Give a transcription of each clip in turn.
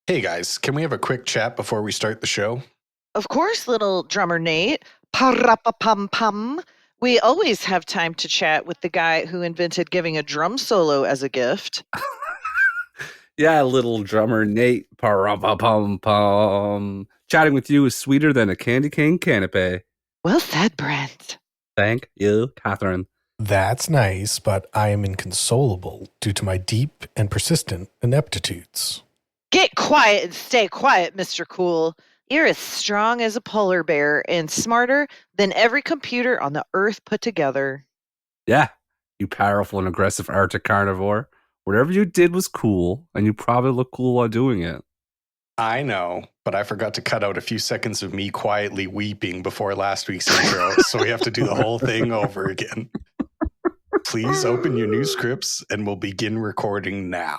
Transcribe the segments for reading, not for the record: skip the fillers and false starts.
Hey guys, can we have a quick chat before we start the show? Of course, little drummer Nate. Pa-ra-pa-pum-pum. We always have time to chat with the guy who invented giving a drum solo as a gift. Yeah, little drummer Nate. Pum. Chatting with you is sweeter than a candy cane canapé. Well said, Brent. Thank you, Catherine. That's nice, but I am inconsolable due to my deep and persistent ineptitudes. Get quiet and stay quiet, Mr. Cool. You're as strong as a polar bear and smarter than every computer on the earth put together. Yeah, you powerful and aggressive Arctic carnivore. Whatever you did was cool, and you probably look cool while doing it. I know, but I forgot to cut out a few seconds of me quietly weeping before last week's intro, so we have to do the whole thing over again. Please open your new scripts and we'll begin recording now.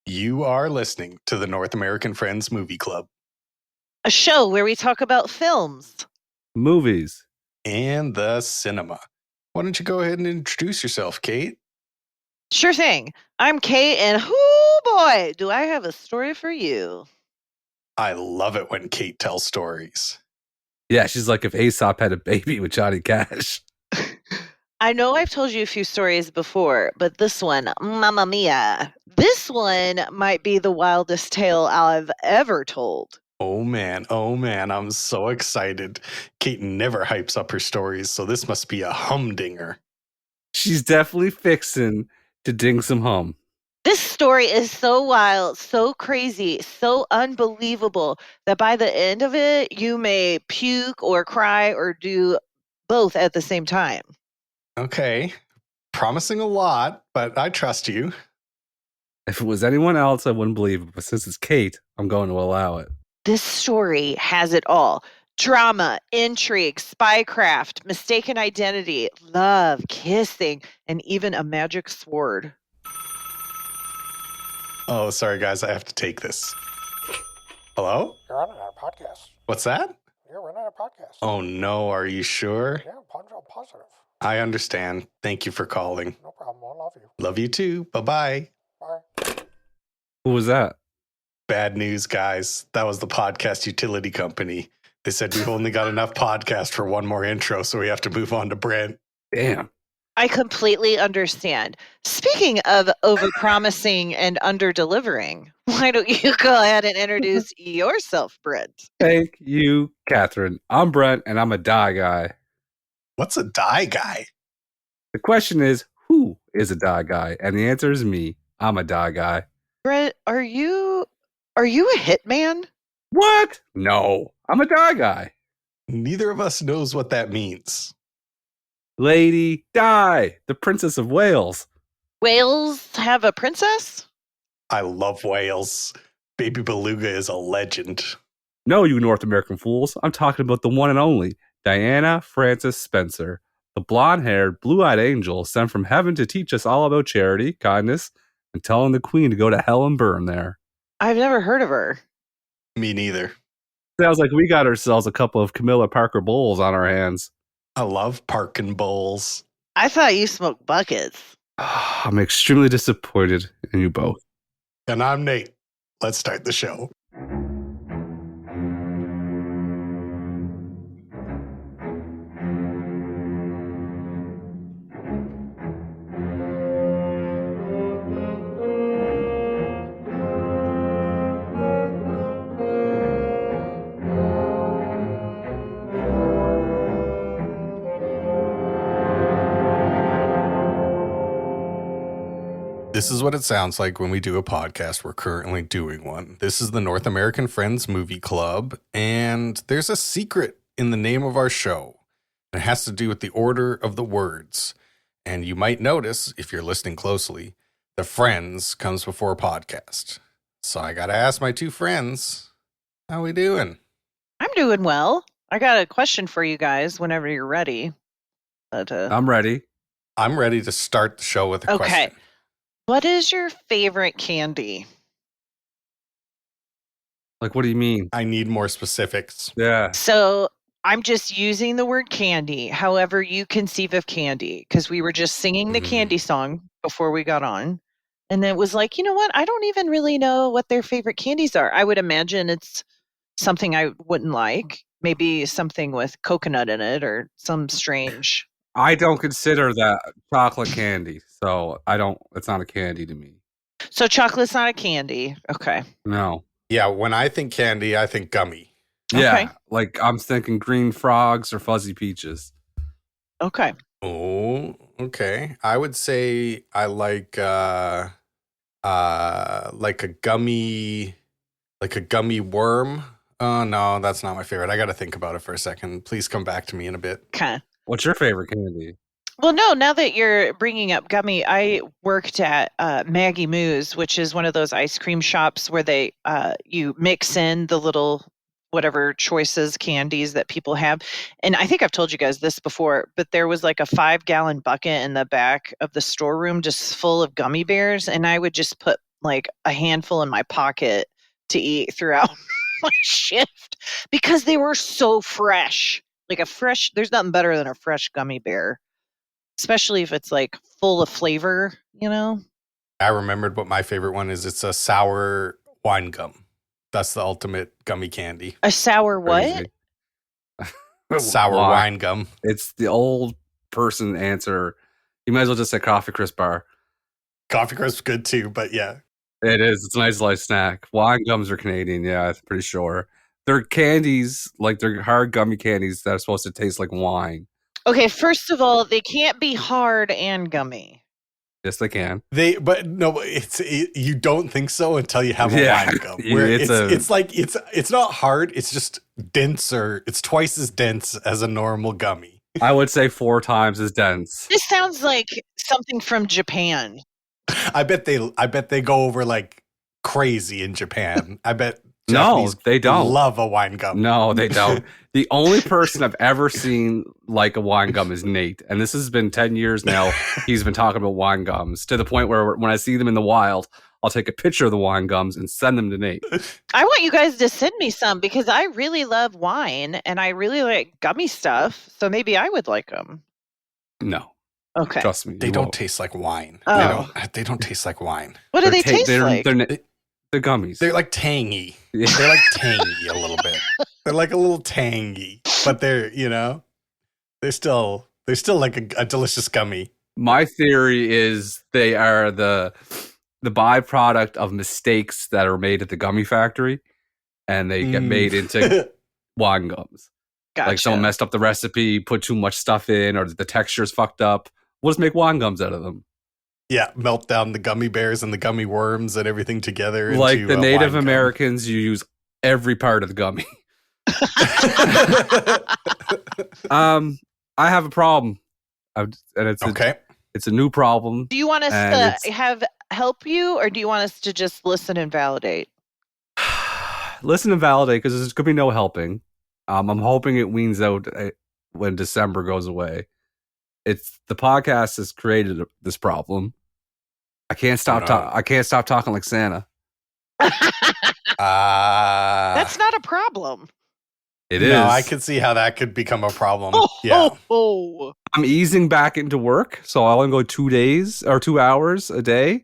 You are listening to the North American Friends Movie Club. A show where we talk about films, movies, and the cinema. Why don't you go ahead and introduce yourself, Kate? Sure thing. I'm Kate, and whoo boy, do I have a story for you. I love it when Kate tells stories. Yeah, she's like if Aesop had a baby with Johnny Cash. I know I've told you a few stories before, but this one, mamma mia, this one might be the wildest tale I've ever told. Oh man, I'm so excited. Kate never hypes up her stories, so this must be a humdinger. She's definitely fixing to ding some hum. This story is so wild, so crazy, so unbelievable that by the end of it, you may puke or cry or do both at the same time. Okay, promising a lot, but I trust you. If it was anyone else, I wouldn't believe it, but since it's Kate, I'm going to allow it. This story has it all. Drama, intrigue, spycraft, mistaken identity, love, kissing, and even a magic sword. Oh, sorry guys, I have to take this. Hello? You're on our podcast. What's that? You're running a podcast. Oh no, are you sure? Yeah, I'm positive. I understand. Thank you for calling. No problem. I love you. Love you too. Bye-bye. Bye. Who was that? Bad news, guys. That was the podcast utility company. They said we've only got enough podcast for one more intro, so we have to move on to Brent. Damn. I completely understand. Speaking of overpromising and underdelivering, why don't you go ahead and introduce yourself, Brent? Thank you, Catherine. I'm Brent, and I'm a die guy. What's a die guy? The question is, who is a die guy? And the answer is me. I'm a die guy. Brent, are you a hitman? What? No, I'm a die guy. Neither of us knows what that means. Lady Di, the Princess of Wales. Whales have a princess? I love Wales. Baby Beluga is a legend. No, you North American fools. I'm talking about the one and only Diana Frances Spencer, the blonde-haired, blue-eyed angel sent from heaven to teach us all about charity, kindness, and telling the queen to go to hell and burn there. I've never heard of her. Me neither. Sounds like we got ourselves a couple of Camilla Parker Bowles on our hands. I love Parkin' Bowls. I thought you smoked buckets. I'm extremely disappointed in you both. And I'm Nate. Let's start the show. This is what it sounds like when we do a podcast. We're currently doing one. This is the North American Friends Movie Club, and there's a secret in the name of our show. It has to do with the order of the words. And you might notice, if you're listening closely, the friends comes before podcast. So I got to ask my two friends, how we doing? I'm doing well. I got a question for you guys whenever you're ready. I'm ready. I'm ready to start the show with a question. What is your favorite candy? Like, what do you mean? I need more specifics. Yeah. So I'm just using the word candy, however you conceive of candy, because we were just singing the candy song before we got on. And it was like, you know what? I don't even really know what their favorite candies are. I would imagine it's something I wouldn't like. Maybe something with coconut in it or some strange. I don't consider that chocolate candy, so it's not a candy to me. So chocolate's not a candy. Okay. No. Yeah, when I think candy, I think gummy. Yeah, Okay. like I'm thinking green frogs or fuzzy peaches. Okay. Oh, okay. I would say I like a gummy worm. Oh no, that's not my favorite. I got to think about it for a second. Please come back to me in a bit. Okay. What's your favorite candy? Well, no, now that you're bringing up gummy, I worked at Maggie Moo's, which is one of those ice cream shops where they you mix in the little whatever choices candies that people have. And I think I've told you guys this before, but there was like a 5-gallon bucket in the back of the storeroom just full of gummy bears, and I would just put like a handful in my pocket to eat throughout my shift because they were so fresh. There's nothing better than a fresh gummy bear. Especially if it's like full of flavor, you know? I remembered what my favorite one is. It's a sour wine gum. That's the ultimate gummy candy. A sour what? Sour wine gum. It's the old person answer. You might as well just say coffee crisp bar. Coffee Crisp's good too, but yeah. It is. It's a nice light snack. Wine gums are Canadian, yeah, I'm pretty sure. They're candies, like they're hard gummy candies that are supposed to taste like wine. Okay, first of all, they can't be hard and gummy. Yes, they can. You don't think so until you have a wine gum. Where it's not hard. It's just denser. It's twice as dense as a normal gummy. I would say 4 times as dense. This sounds like something from Japan. I bet they go over like crazy in Japan. I bet. No, Japanese they don't. Love a wine gum. No, they don't. The only person I've ever seen like a wine gum is Nate. And this has been 10 years now. He's been talking about wine gums to the point where when I see them in the wild, I'll take a picture of the wine gums and send them to Nate. I want you guys to send me some because I really love wine and I really like gummy stuff. So maybe I would like them. No. Okay. Trust me. They don't taste like wine. Oh. They don't taste like wine. What do they taste like? They're gummies. They're like tangy. Yeah. They're like tangy a little bit. They're like a little tangy, but they're still like a delicious gummy. My theory is they are the byproduct of mistakes that are made at the gummy factory, and they get made into wine gums. Gotcha. Like someone messed up the recipe, put too much stuff in, or the texture's fucked up. We'll just make wine gums out of them. Yeah, melt down the gummy bears and the gummy worms and everything together. Like into the Native wine Americans, you use every part of the gummy. I have a problem, and it's a new problem. Do you want us to help you, or do you want us to just listen and validate? Listen and validate, because there's going to be no helping. I'm hoping it weans out when December goes away. It's the podcast has created this problem. I can't stop. I can't stop talking like Santa. That's not a problem. It is. No, I could see how that could become a problem. I'm easing back into work, so I only go 2 days or 2 hours a day,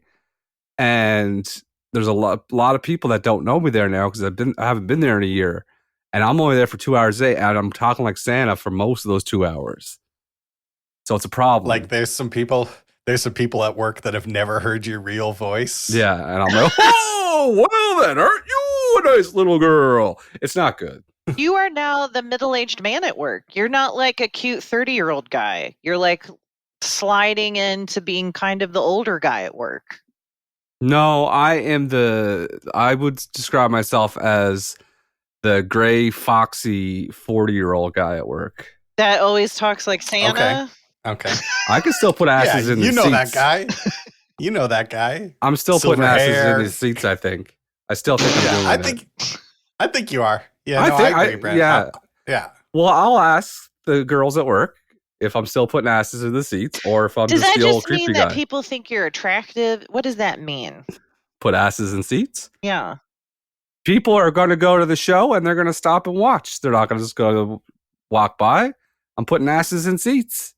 and there's a lot of people that don't know me there now because I haven't been there in a year, and I'm only there for 2 hours a day, and I'm talking like Santa for most of those 2 hours. So it's a problem. Like there's some people at work that have never heard your real voice. Yeah, and I'm like, oh, well then, aren't you a nice little girl? It's not good. You are now the middle-aged man at work. You're not like a cute 30-year-old guy. You're like sliding into being kind of the older guy at work. No, I would describe myself as the gray, foxy 40-year-old guy at work. That always talks like Santa? Okay. I can still put asses in the seats. You know that guy. You know that guy. I'm still putting asses in the seats, I think. I still think I'm doing it. I think you are. Yeah, I agree, Brent. Yeah. Well, I'll ask the girls at work if I'm still putting asses in the seats or if I'm just the old creepy guy. Does that just mean that people think you're attractive? What does that mean? Put asses in seats? Yeah. People are going to go to the show and they're going to stop and watch. They're not going to just go to walk by. I'm putting asses in seats.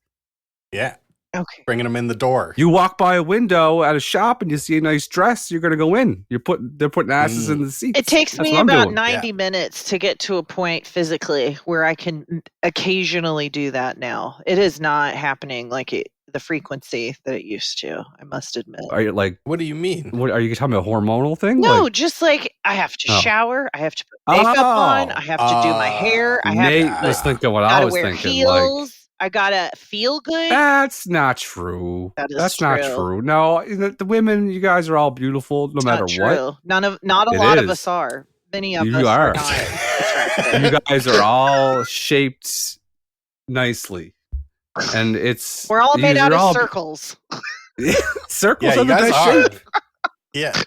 Yeah. Okay. bringing them in the door. You walk by a window at a shop and you see a nice dress, you're going to go in. They're putting asses in the seats. It takes That's me what I'm about doing. 90 minutes to get to a point physically where I can occasionally do that now. It is not happening like the frequency that it used to, I must admit. Are you like, What do you mean? what are you talking about? Hormonal thing? No, Like, just like I have to Oh. shower, I have to put makeup on, Oh. I have to do my hair, I have Nate to was thinking what I gotta was wear thinking. heels, I gotta feel good. That's not true. That is That's not true. true. No, the women, you guys are all beautiful no matter Not what. true. Not a It lot of is. us are. Many of You us are. are not attractive. You guys are all shaped nicely. And We're all made out you're of all- circles. Circles Yeah, are you the guys best are. shape. Yeah.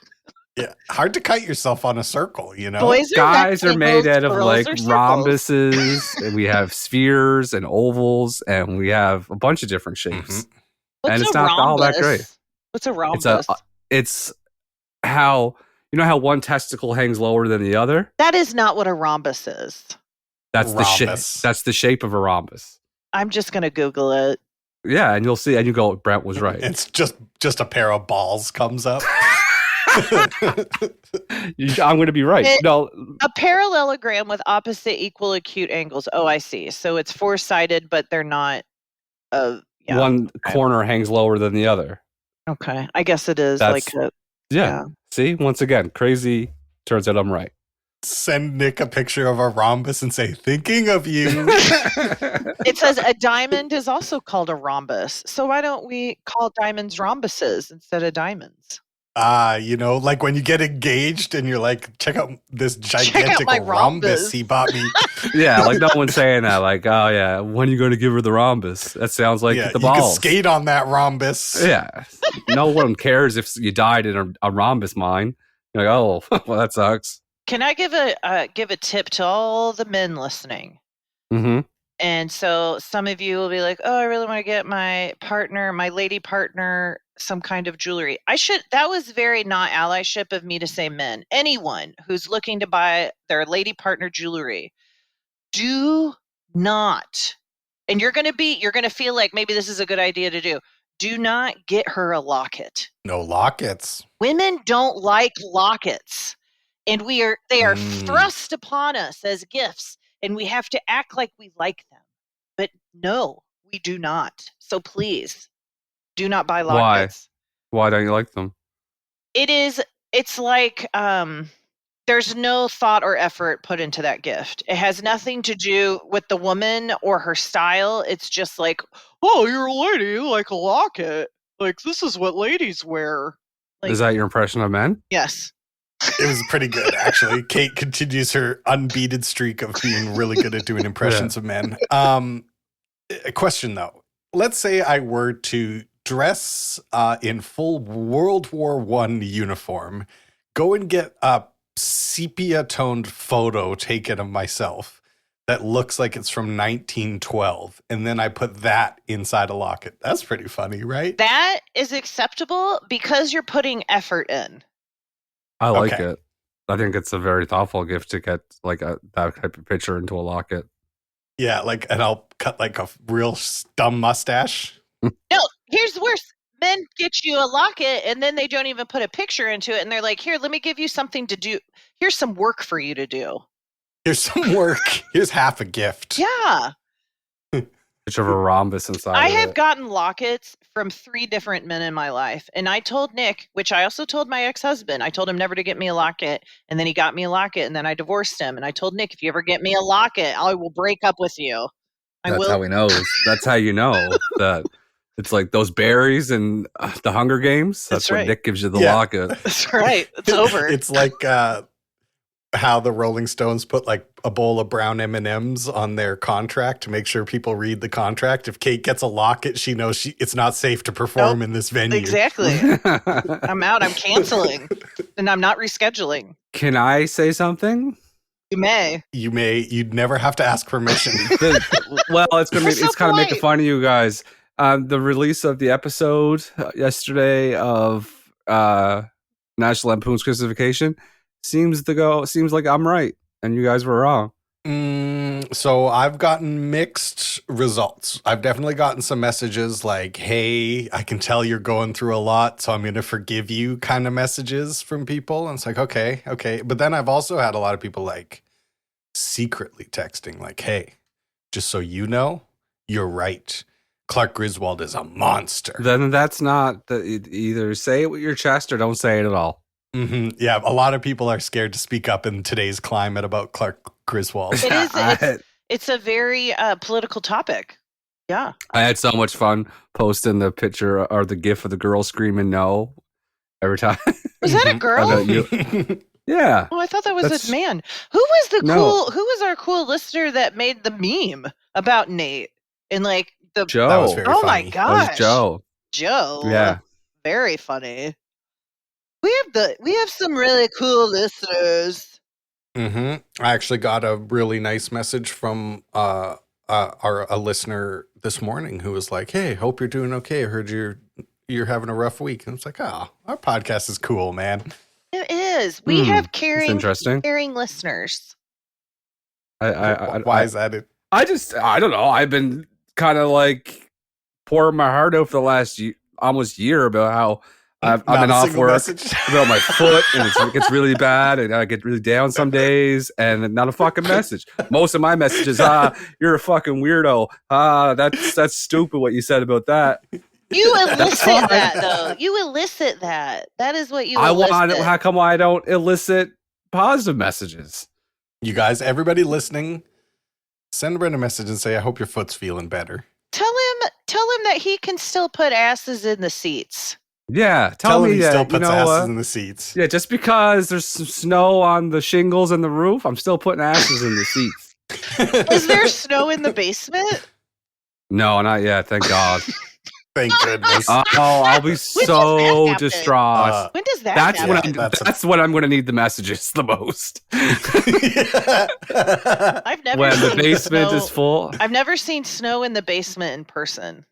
Yeah. Hard to cut yourself on a circle, you know? Boys are Guys are made rectangles, out of girls like are circles. rhombuses, and we have spheres and ovals, and we have a bunch of different shapes. What's and it's a not all that rhombus? great. What's a rhombus? It's how, you know how one testicle hangs lower than the other? That is not what a rhombus is. That's the shape. Rhombus. That's the shape of a rhombus. I'm just gonna Google it. Yeah, and you'll see, and you go, Brent was right. It's just a pair of balls comes up. I'm going to be right. No, A parallelogram with opposite equal acute angles. Oh, I see. So it's four-sided, but they're not. Yeah. one corner hangs lower than the other. Okay, I guess it is That's- like a. Yeah. See, once again, crazy. Turns out I'm right. Send Nick a picture of a rhombus and say, thinking of you. It says a diamond is also called a rhombus. So why don't we call diamonds rhombuses instead of diamonds? You know, like when you get engaged and you're like, check out this Check out gigantic my rhombus rhombus. he bought me. Yeah, like no one's saying that. Like, oh yeah, when are you going to give her the rhombus? That sounds like Yeah, the you can balls. skate on that rhombus. Yeah, no one cares if you died in a rhombus mine. You're like, oh, well, that sucks. Can I give a tip to all the men listening? Mm-hmm. And so some of you will be like, oh, I really want to get my lady partner, some kind of jewelry. That was very not allyship of me to say men. Anyone who's looking to buy their lady partner jewelry, do not, and you're going to feel like maybe this is a good idea to do not get her a locket. No lockets. Women don't like lockets. And they are thrust upon us as gifts, and we have to act like we like them. But no, we do not. So please, do not buy lockets. Why don't you like them? It's like there's no thought or effort put into that gift. It has nothing to do with the woman or her style. It's just like, oh, you're a lady, you like a locket. Like, this is what ladies wear. Like, Is that your impression of men? yes. It was pretty good, actually. Kate continues her unbeaten streak of being really good at doing impressions of men. A question, though. Let's say I were to dress in full World War I uniform, go and get a sepia-toned photo taken of myself that looks like it's from 1912, and then I put that inside a locket. That's pretty funny, right? That is acceptable because you're putting effort in. I like Okay. it. I think it's a very thoughtful gift to get like that type of picture into a locket. Yeah, and I'll cut like a real dumb mustache. No, here's worse. Men get you a locket and then they don't even put a picture into it. And they're like, here, let me give you something to do. Here's some work for you to do. Here's some work. Here's half a gift. Yeah. Picture of a rhombus inside. I of have it. gotten lockets from 3 different men in my life. And I told Nick, which I also told my ex-husband, I told him never to get me a locket. And then he got me a locket and then I divorced him. And I told Nick, if you ever get me a locket, I will break up with you. That's how he knows. That's how you know that it's like those berries and the Hunger Games. That's right. when Nick gives you the Yeah. locket. That's right. It's over. It's like how the Rolling Stones put like a bowl of brown M&Ms on their contract to make sure people read the contract. If Kate gets a locket, she knows it's not safe to perform in this venue. Exactly. I'm out. I'm canceling. And I'm not rescheduling. Can I say something? You may. You'd never have to ask permission. Well, it's gonna be. We're so It's kind of making polite. fun of you guys. The release of the episode yesterday of National Lampoon's Christification seems like I'm right and you guys were wrong. So I've gotten mixed results. I've definitely gotten some messages like, hey, I can tell you're going through a lot, so I'm going to forgive you kind of messages from people. And it's like, okay. But then I've also had a lot of people like secretly texting like, hey, just so you know, you're right. Clark Griswold is a monster. Then that's not either say it with your chest or don't say it at all. Mm-hmm. Yeah, a lot of people are scared to speak up in today's climate about Clark Griswold. It is. It's a very political topic. Yeah. I had so much fun posting the picture or the gif of the girl screaming no every time. Was that a girl? Yeah. Oh, I thought that was a man. Who was our cool listener that made the meme about Nate? And like the Joe. That was very funny. My gosh. That was Joe. Joe. Yeah. Very funny. We have some really cool listeners. Mm-hmm. I actually got a really nice message from a listener this morning who was like, "Hey, hope you're doing okay. I heard you're having a rough week." And I was like, "Oh, our podcast is cool, man." It is. We have caring listeners. Why is that? I don't know. I've been kind of like pouring my heart out for the last almost year about how I've been off work about my foot, and it gets really bad, and I get really down some days, and not a fucking message. Most of my messages, you're a fucking weirdo. That's stupid what you said about that. You elicit that, though. You elicit that. That is what you elicit. How come I don't elicit positive messages? You guys, everybody listening, send Brent a message and say, I hope your foot's feeling better. Tell him that he can still put asses in the seats. Yeah, tell me him he that, still puts asses in the seats. Yeah, just because there's some snow on the shingles and the roof, I'm still putting asses in the seats. Is there snow in the basement? No, not yet. Thank God. Thank goodness. I'll be so distraught. When does that happen? That's when I'm going to need the messages the most. I've never when seen the basement snow. Is full. I've never seen snow in the basement in person.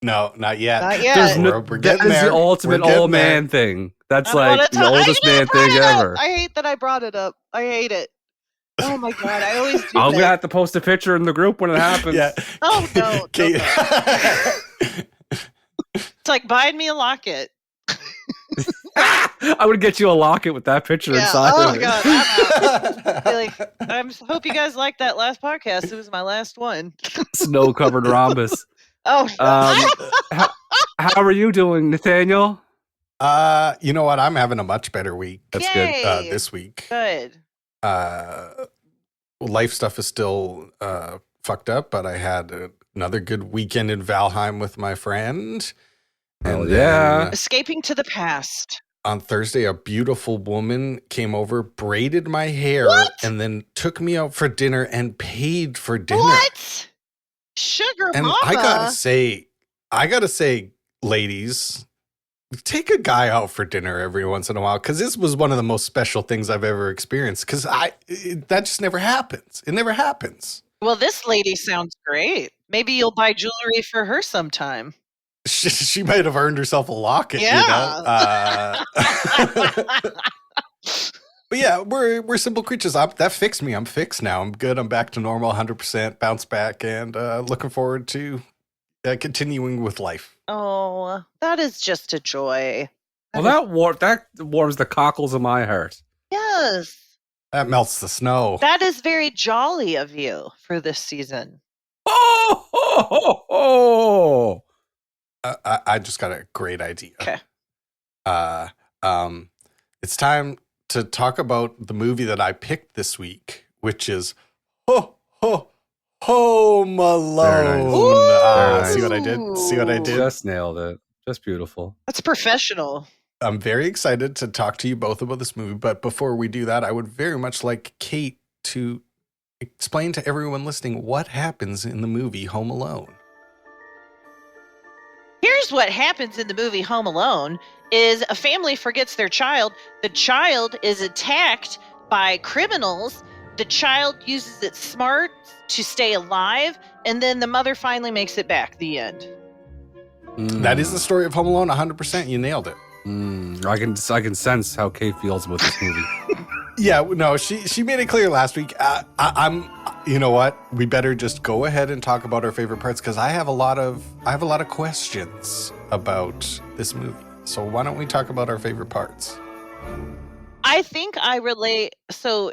No, not yet. Not yet. We're getting that is there. the ultimate old man thing. That's like the oldest man thing ever. I hate that I brought it up. I hate it. Oh my God, I always do I'm going to have to post a picture in the group when it happens. Yeah. Oh, no. It's like buying me a locket. I would get you a locket with that picture inside. Oh, God. I hope you guys liked that last podcast. It was my last one. Snow-covered rhombus. Oh, how are you doing, Nathaniel? You know what? I'm having a much better week. That's good. This week. Good. Life stuff is still fucked up, but I had another good weekend in Valheim with my friend. And yeah. Escaping to the past. On Thursday, a beautiful woman came over, braided my hair, and then took me out for dinner and paid for dinner. What? Sugar and mama. I gotta say, ladies, take a guy out for dinner every once in a while, because this was one of the most special things I've ever experienced. Because that just never happens. It never happens. Well, this lady sounds great. Maybe you'll buy jewelry for her sometime. She might have earned herself a locket. Yeah. You know? But yeah, we're simple creatures. That fixed me. I'm fixed now. I'm good. I'm back to normal, 100%, bounce back, and looking forward to continuing with life. Oh, that is just a joy. Well, that warms the cockles of my heart. Yes. That melts the snow. That is very jolly of you for this season. Oh, ho, ho, ho. I just got a great idea. Okay. It's time to talk about the movie that I picked this week, which is Home Alone. Nice. See what I did? Just nailed it. Just beautiful. That's professional. I'm very excited to talk to you both about this movie, but before we do that, I would very much like Kate to explain to everyone listening what happens in the movie Home Alone. Here's what happens in the movie Home Alone is a family forgets their child. The child is attacked by criminals. The child uses its smarts to stay alive, and then the mother finally makes it back. The end. That is the story of Home Alone, 100%. You nailed it. I can sense how Kate feels about this movie. Yeah, no, she made it clear last week. I'm You know what? We better just go ahead and talk about our favorite parts because I have a lot of questions about this movie. So why don't we talk about our favorite parts? I think I relate. So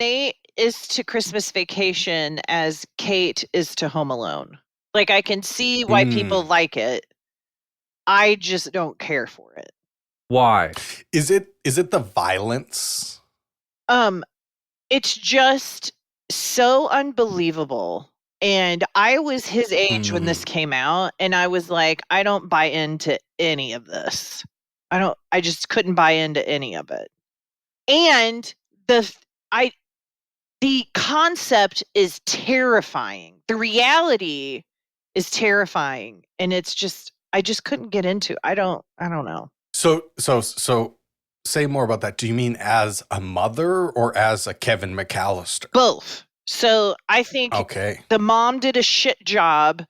Nate is to Christmas Vacation as Kate is to Home Alone. Like, I can see why people like it. I just don't care for it. Why? Is it the violence? It's just so unbelievable. And I was his age when this came out, and I was like, I don't buy into any of this. I just couldn't buy into any of it. And the concept is terrifying. The reality is terrifying, and it's just I just couldn't get into. I don't know. So say more about that. Do you mean as a mother or as a Kevin McCallister? Both. So I think the mom did a shit job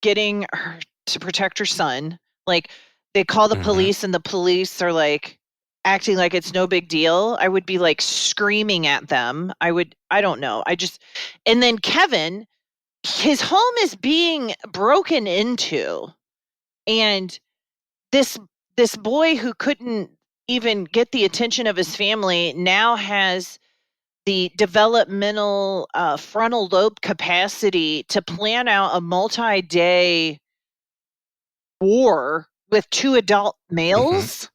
getting her to protect her son. Like, they call the police and the police are like acting like it's no big deal. I would be like screaming at them. I don't know. And then Kevin, his home is being broken into. And this boy who couldn't even get the attention of his family now has the developmental frontal lobe capacity to plan out a multi-day war with two adult males.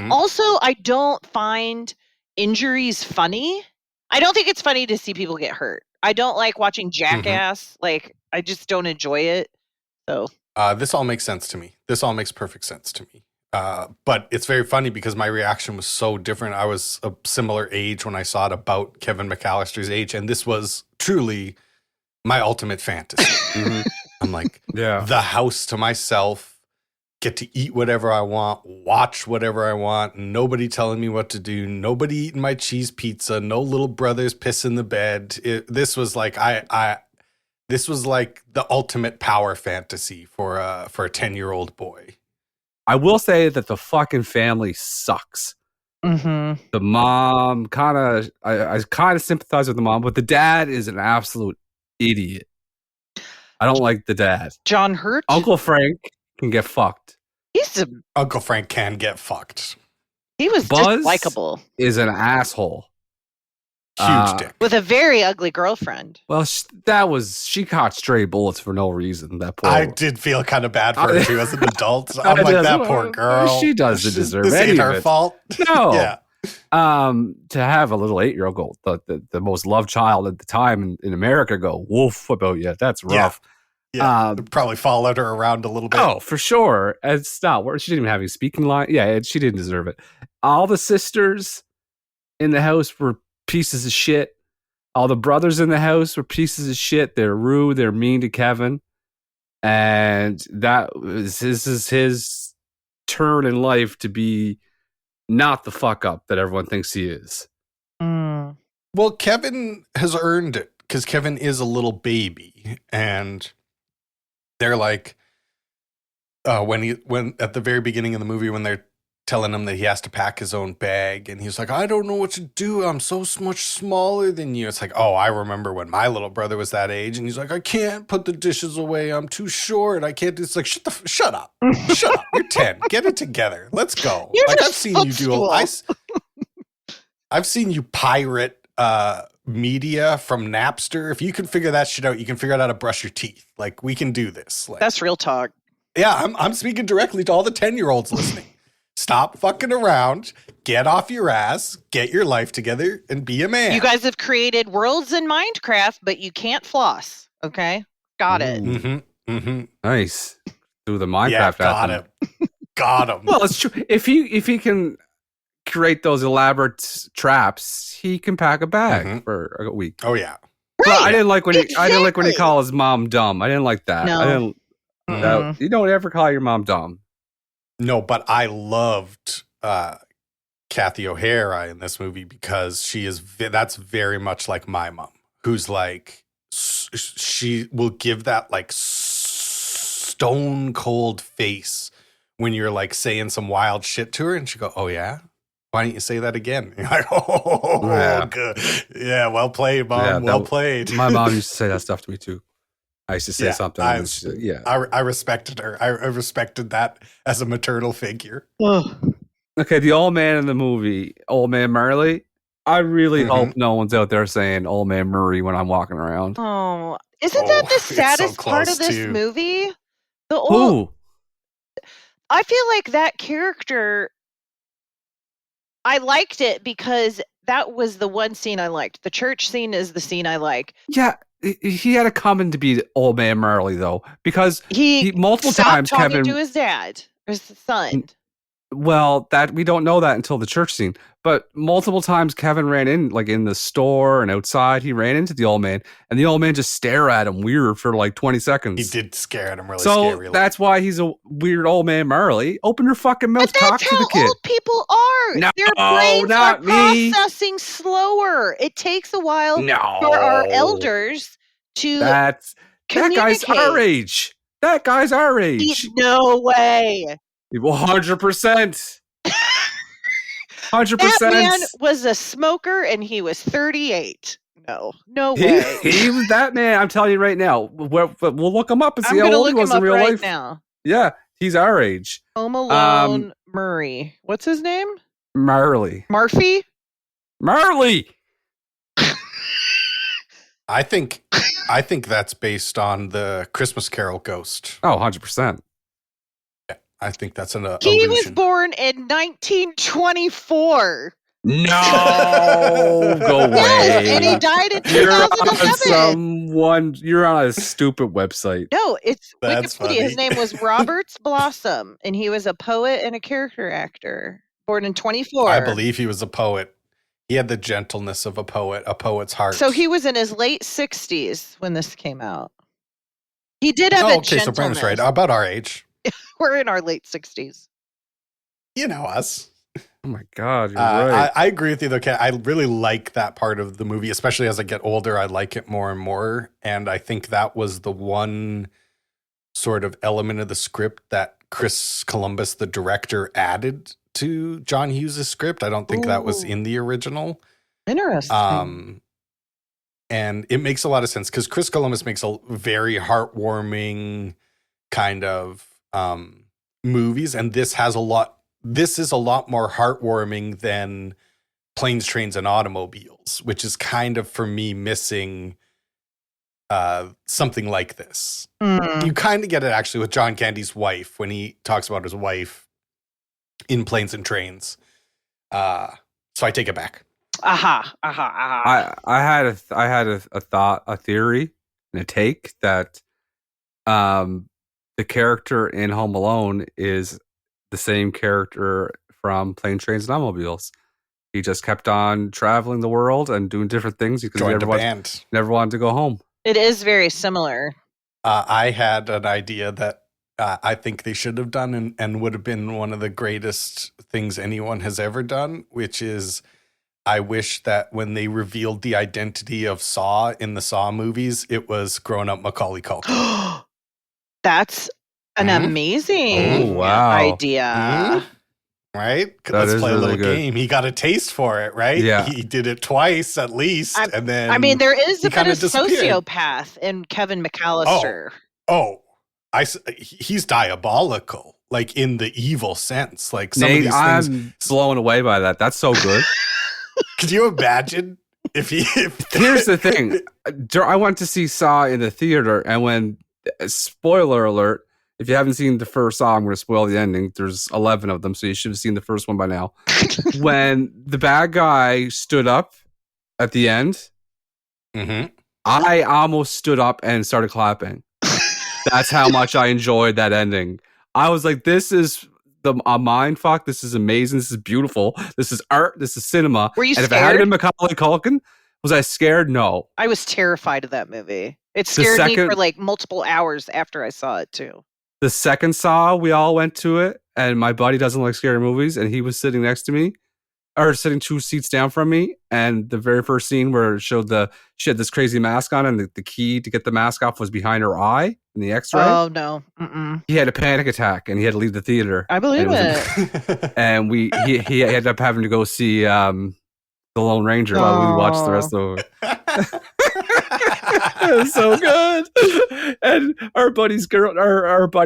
Also, I don't find injuries funny. I don't think it's funny to see people get hurt. I don't like watching Jackass. Like, I just don't enjoy it. So this all makes sense to me. This all makes perfect sense to me. But it's very funny because my reaction was so different. I was a similar age when I saw it, about Kevin McCallister's age, and this was truly my ultimate fantasy. I'm like, the house to myself, get to eat whatever I want, watch whatever I want, nobody telling me what to do, nobody eating my cheese pizza, no little brothers pissing the bed. This was like this was like the ultimate power fantasy for a 10-year-old boy. I will say that the fucking family sucks. The mom I kind of sympathize with the mom, but the dad is an absolute idiot. I don't like the dad. John Hurt? Uncle Frank can get fucked. Uncle Frank can get fucked. He was just likable. Is an asshole. Huge dick. With a very ugly girlfriend. Well, she caught stray bullets for no reason. That poor. I did feel kind of bad for her too as an adult. I'm like, that poor girl. She doesn't deserve this any ain't of her it. fault. No. Yeah. To have a little 8-year-old go, the most loved child at the time in America, go woof about you. That's rough. Yeah. Probably followed her around a little bit. Oh, for sure. It's not worth. She didn't even have any speaking line. Yeah, she didn't deserve it. All the sisters in the house were pieces of shit. All the brothers in the house were pieces of shit. They're rude. They're mean to Kevin. And this is his turn in life to be not the fuck up that everyone thinks he is. Well, Kevin has earned it because Kevin is a little baby. And they're like, when at the very beginning of the movie, when they're telling him that he has to pack his own bag, and he's like, I don't know what to do. I'm so much smaller than you. It's like, oh, I remember when my little brother was that age, and he's like, I can't put the dishes away. I'm too short. I can't do. It's like, shut up, shut up. You're 10. Get it together. Let's go. Like, I've seen you do. I've seen you pirate media from Napster. If you can figure that shit out, you can figure out how to brush your teeth. Like, we can do this. Like, that's real talk. Yeah, I'm speaking directly to all the 10-year-olds listening. Stop fucking around, get off your ass, get your life together, and be a man. You guys have created worlds in Minecraft, but you can't floss. Okay? Got it. Nice. Through the Minecraft got him. Well, it's true. If he can create those elaborate traps, he can pack a bag for a week. Oh yeah. Right. But I didn't like when he called his mom dumb. I didn't like that. No. You don't ever call your mom dumb. No, but I loved Kathy O'Hara in this movie because that's very much like my mom, who's like, she will give that like stone cold face when you're like saying some wild shit to her, and she go, oh yeah, Why don't you say that again? You're like, oh, Yeah. good. Yeah, well played, Mom. Well played. My mom used to say that stuff to me too. I used to say something. I respected her. I respected that as a maternal figure. Okay, the old man in the movie, Old Man Marley. I really hope no one's out there saying Old Man Murray when I'm walking around. Oh, isn't that the saddest part of this movie? Who? I feel like that character, I liked it because that was the one scene I liked. The church scene is the scene I like. Yeah, he had it coming to be Old Man Marley, though, because he multiple times talking Kevin to his dad or his son. Well, that we don't know that until the church scene. But multiple times Kevin ran in, like in the store and outside, he ran into the old man, and the old man just stare at him weird for like 20 seconds. He did scare at him really scary. So that's why he's a weird old man Marley. Open your fucking mouth, talk to the kid. That's how old people are. No, their brains not are me. processing slower. It takes a while for our elders to that guy's our age. That guy's our age. No way. 100%. 100%. That man was a smoker and he was 38. No way. He was that man. I'm telling you right now. We'll look him up and see how old he was in real life. Now. Yeah, he's our age. Home Alone Murray. What's his name? Marley. Marley. I think that's based on the Christmas Carol ghost. Oh, 100%. I think that's an He illusion. was born in 1924. No, go away. Yes, and he died in 2011. You're on a stupid website. No, it's That's Wikipedia. funny. His name was Roberts Blossom, and he was a poet and a character actor. Born in 24. I believe he was a poet. He had the gentleness of a poet's heart. So he was in his late 60s when this came out. He did have a gentleness. So Brent's right. About our age. We're in our late 60s. You know us. Oh my God, you're right. I agree with you though, Kat. I really like that part of the movie, especially as I get older. I like it more and more. And I think that was the one sort of element of the script that Chris Columbus, the director, added to John Hughes' script. I don't think that was in the original. Interesting. And it makes a lot of sense because Chris Columbus makes a very heartwarming kind of movies, and this is a lot more heartwarming than Planes, Trains, and Automobiles, which is kind of for me missing something like this. You kind of get it actually with John Candy's wife when he talks about his wife in Planes and Trains. So I take it back. I had a theory and a take that the character in Home Alone is the same character from Planes, Trains, and Automobiles. He just kept on traveling the world and doing different things because he never wanted to go home. It is very similar. I had an idea that I think they should have done and would have been one of the greatest things anyone has ever done, which is I wish that when they revealed the identity of Saw in the Saw movies, it was grown-up Macaulay Culkin. That's an amazing idea. Right? Let's play a little game. He got a taste for it, right? Yeah. He did it twice at least. And then there is a bit of sociopath in Kevin McCallister. He's diabolical, like in the evil sense. Like some Nate, of these I'm things. blown away by that. That's so good. Could you imagine if Here's the thing. I went to see Saw in the theater, and when spoiler alert, if you haven't seen the first Saw, I'm going to spoil the ending. There's 11 of them, so you should have seen the first one by now. When the bad guy stood up at the end, I almost stood up and started clapping. That's how much I enjoyed that ending. I was like, this is a mind fuck. This is amazing. This is beautiful. This is art. This is cinema. Were you scared? If it had been Macaulay Culkin, was I scared? No. I was terrified of that movie. It scared me for like multiple hours after I saw it too. The second Saw, we all went to it, and my buddy doesn't like scary movies, and he was sitting next to me. sitting 2 seats down from me, and the very first scene where it showed she had this crazy mask on, and the key to get the mask off was behind her eye in the X-ray. Oh no! Mm-mm. He had a panic attack, and he had to leave the theater. I believe it. And he ended up having to go see the Lone Ranger while we watched the rest of it. It was so good. And our buddy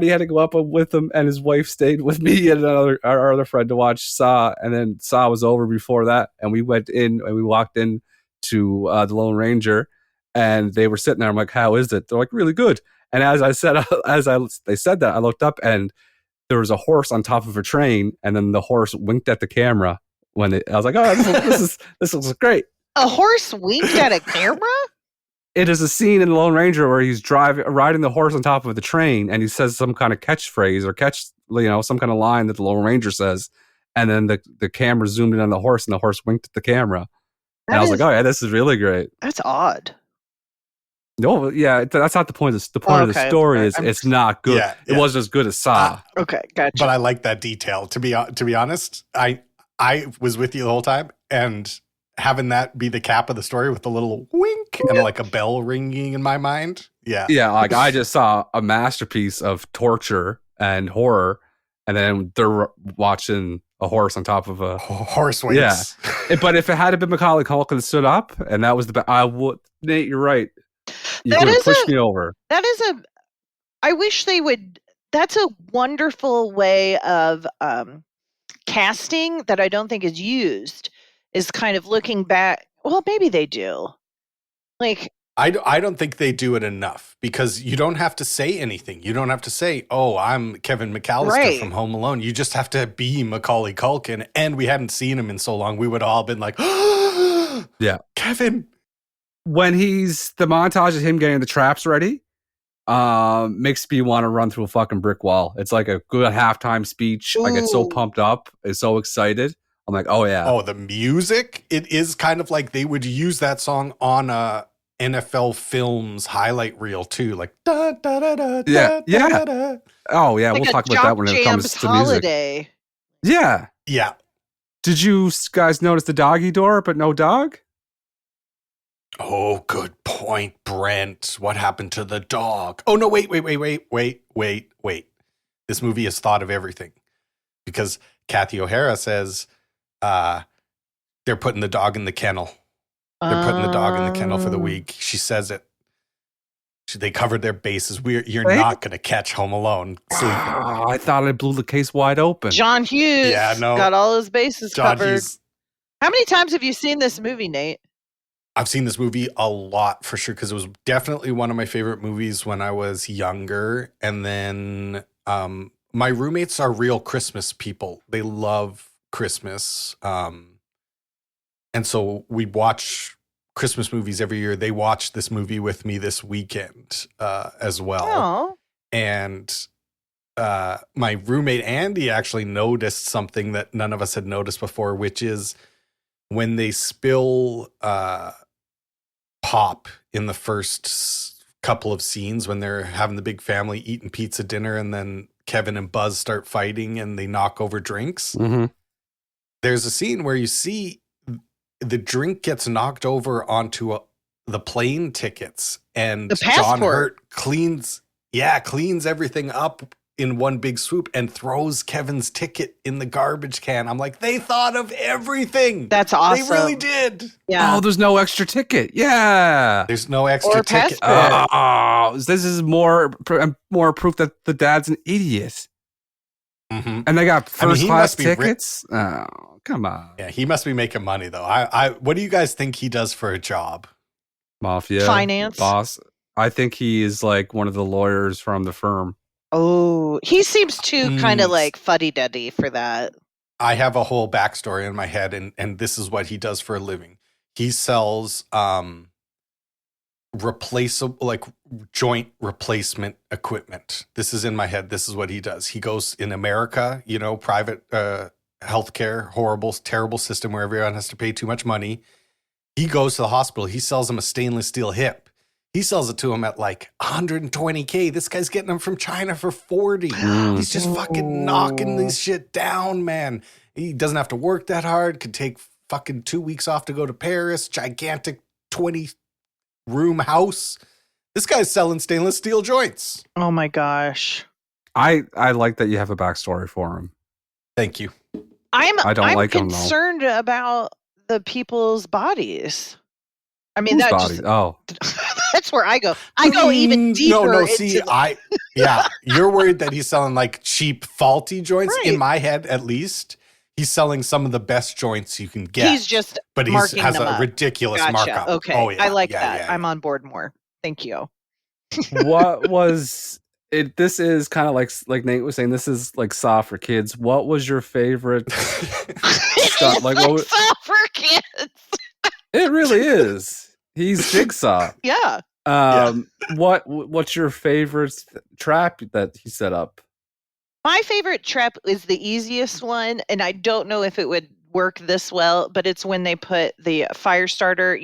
had to go up with him, and his wife stayed with me and our other friend to watch Saw. And then Saw was over before that, and we went in and we walked in to the Lone Ranger, and they were sitting there. I'm like, "How is it?" They're like, "Really good." And they said that, I looked up and there was a horse on top of a train, and then the horse winked at the camera I was like, "Oh, this looks great." A horse winked at a camera? It is a scene in the Lone Ranger where he's riding the horse on top of the train, and he says some kind of catchphrase or some kind of line that the Lone Ranger says, and then the camera zoomed in on the horse, and the horse winked at the camera. And I was like, "Oh yeah, this is really great." That's odd. No, yeah, that's not the point. The point of the story is it's not good. Yeah. It wasn't as good as Saw. Okay, gotcha. But I like that detail. To be honest, I was with you the whole time, and having that be the cap of the story with a little wink and like a bell ringing in my mind. Yeah. Yeah, like I just saw a masterpiece of torture and horror, and then they're watching a horse on top of a horse winks. Yeah. But if it had been Macaulay Culkin stood up, and that was I would. Nate, you're right. You could have pushed me over. I wish they would. That's a wonderful way of casting that I don't think is used. Is kind of looking back. Well, maybe they do. Like I don't think they do it enough, because you don't have to say anything. You don't have to say, "Oh, I'm Kevin McCallister from Home Alone." You just have to be Macaulay Culkin, and we hadn't seen him in so long. We would all been like, "Yeah, Kevin." When the montage of him getting the traps ready, makes me want to run through a fucking brick wall. It's like a good halftime speech. Ooh. I get so pumped up, I'm so excited. I'm like, "Oh yeah." Oh, the music! It is kind of like they would use that song on a NFL Films highlight reel too, like da da da da. Yeah, yeah. Da, da. Oh yeah, like we'll talk about that when it comes to holiday. Music. Yeah, yeah. Did you guys notice the doggy door, but no dog? Oh, good point, Brent. What happened to the dog? Oh, no, wait. This movie has thought of everything, because Kathy O'Hara says they're putting the dog in the kennel. They're putting the dog in the kennel for the week. She says it. They covered their bases. You're not going to catch Home Alone sleeping. Oh, I thought I blew the case wide open. John Hughes got all his bases covered. Hughes. How many times have you seen this movie, Nate? I've seen this movie a lot for sure, because it was definitely one of my favorite movies when I was younger. And then my roommates are real Christmas people. They love Christmas. And so we watch Christmas movies every year. They watched this movie with me this weekend as well. Aww. And my roommate Andy actually noticed something that none of us had noticed before, which is when they spill pop in the first couple of scenes, when they're having the big family eating pizza dinner, and then Kevin and Buzz start fighting and they knock over drinks. Mm-hmm. There's a scene where you see the drink gets knocked over onto the plane tickets, and John Hurt cleans everything up in one big swoop and throws Kevin's ticket in the garbage can. I'm like, they thought of everything. That's awesome. They really did. Yeah. Oh, there's no extra ticket. Yeah. There's no extra ticket. Oh, this is more proof that the dad's an idiot. Mm-hmm. And they got first class tickets. Oh, come on. Yeah, he must be making money though. What do you guys think he does for a job? Mafia. Finance. Boss. I think he is like one of the lawyers from the firm. Oh, he sees too kind of like fuddy-duddy for that. I have a whole backstory in my head, and this is what he does for a living. He sells replaceable, like joint replacement equipment. This is in my head. This is what he does. He goes in America, private healthcare, horrible, terrible system where everyone has to pay too much money. He goes to the hospital. He sells them a stainless steel hip. He sells it to him at like $120K. This guy's getting them from China for $40. He's just fucking knocking this shit down, man. He doesn't have to work that hard, could take fucking 2 weeks off to go to Paris, gigantic 20-room house. This guy's selling stainless steel joints. Oh my gosh. I like that you have a backstory for him. Thank you. I'm like him, though. concerned about the people's bodies. I mean, Whose that body? just Oh, that's where I go. I go even deeper. No, into see, you're worried that he's selling like cheap, faulty joints. Right. In my head, at least, he's selling some of the best joints you can get. He's just but he marking has them a up. ridiculous Gotcha. markup. Okay, Oh, yeah. I like Yeah, that. yeah, I'm on board more. Thank you. what was it? This is kind of like Nate was saying. This is like Saw for kids. What was your favorite? It's like Saw for kids. It really is. He's Jigsaw. Yeah. What's your favorite trap that he set up? My favorite trap is the easiest one, and I don't know if it would work this well, but it's when they put the fire starter,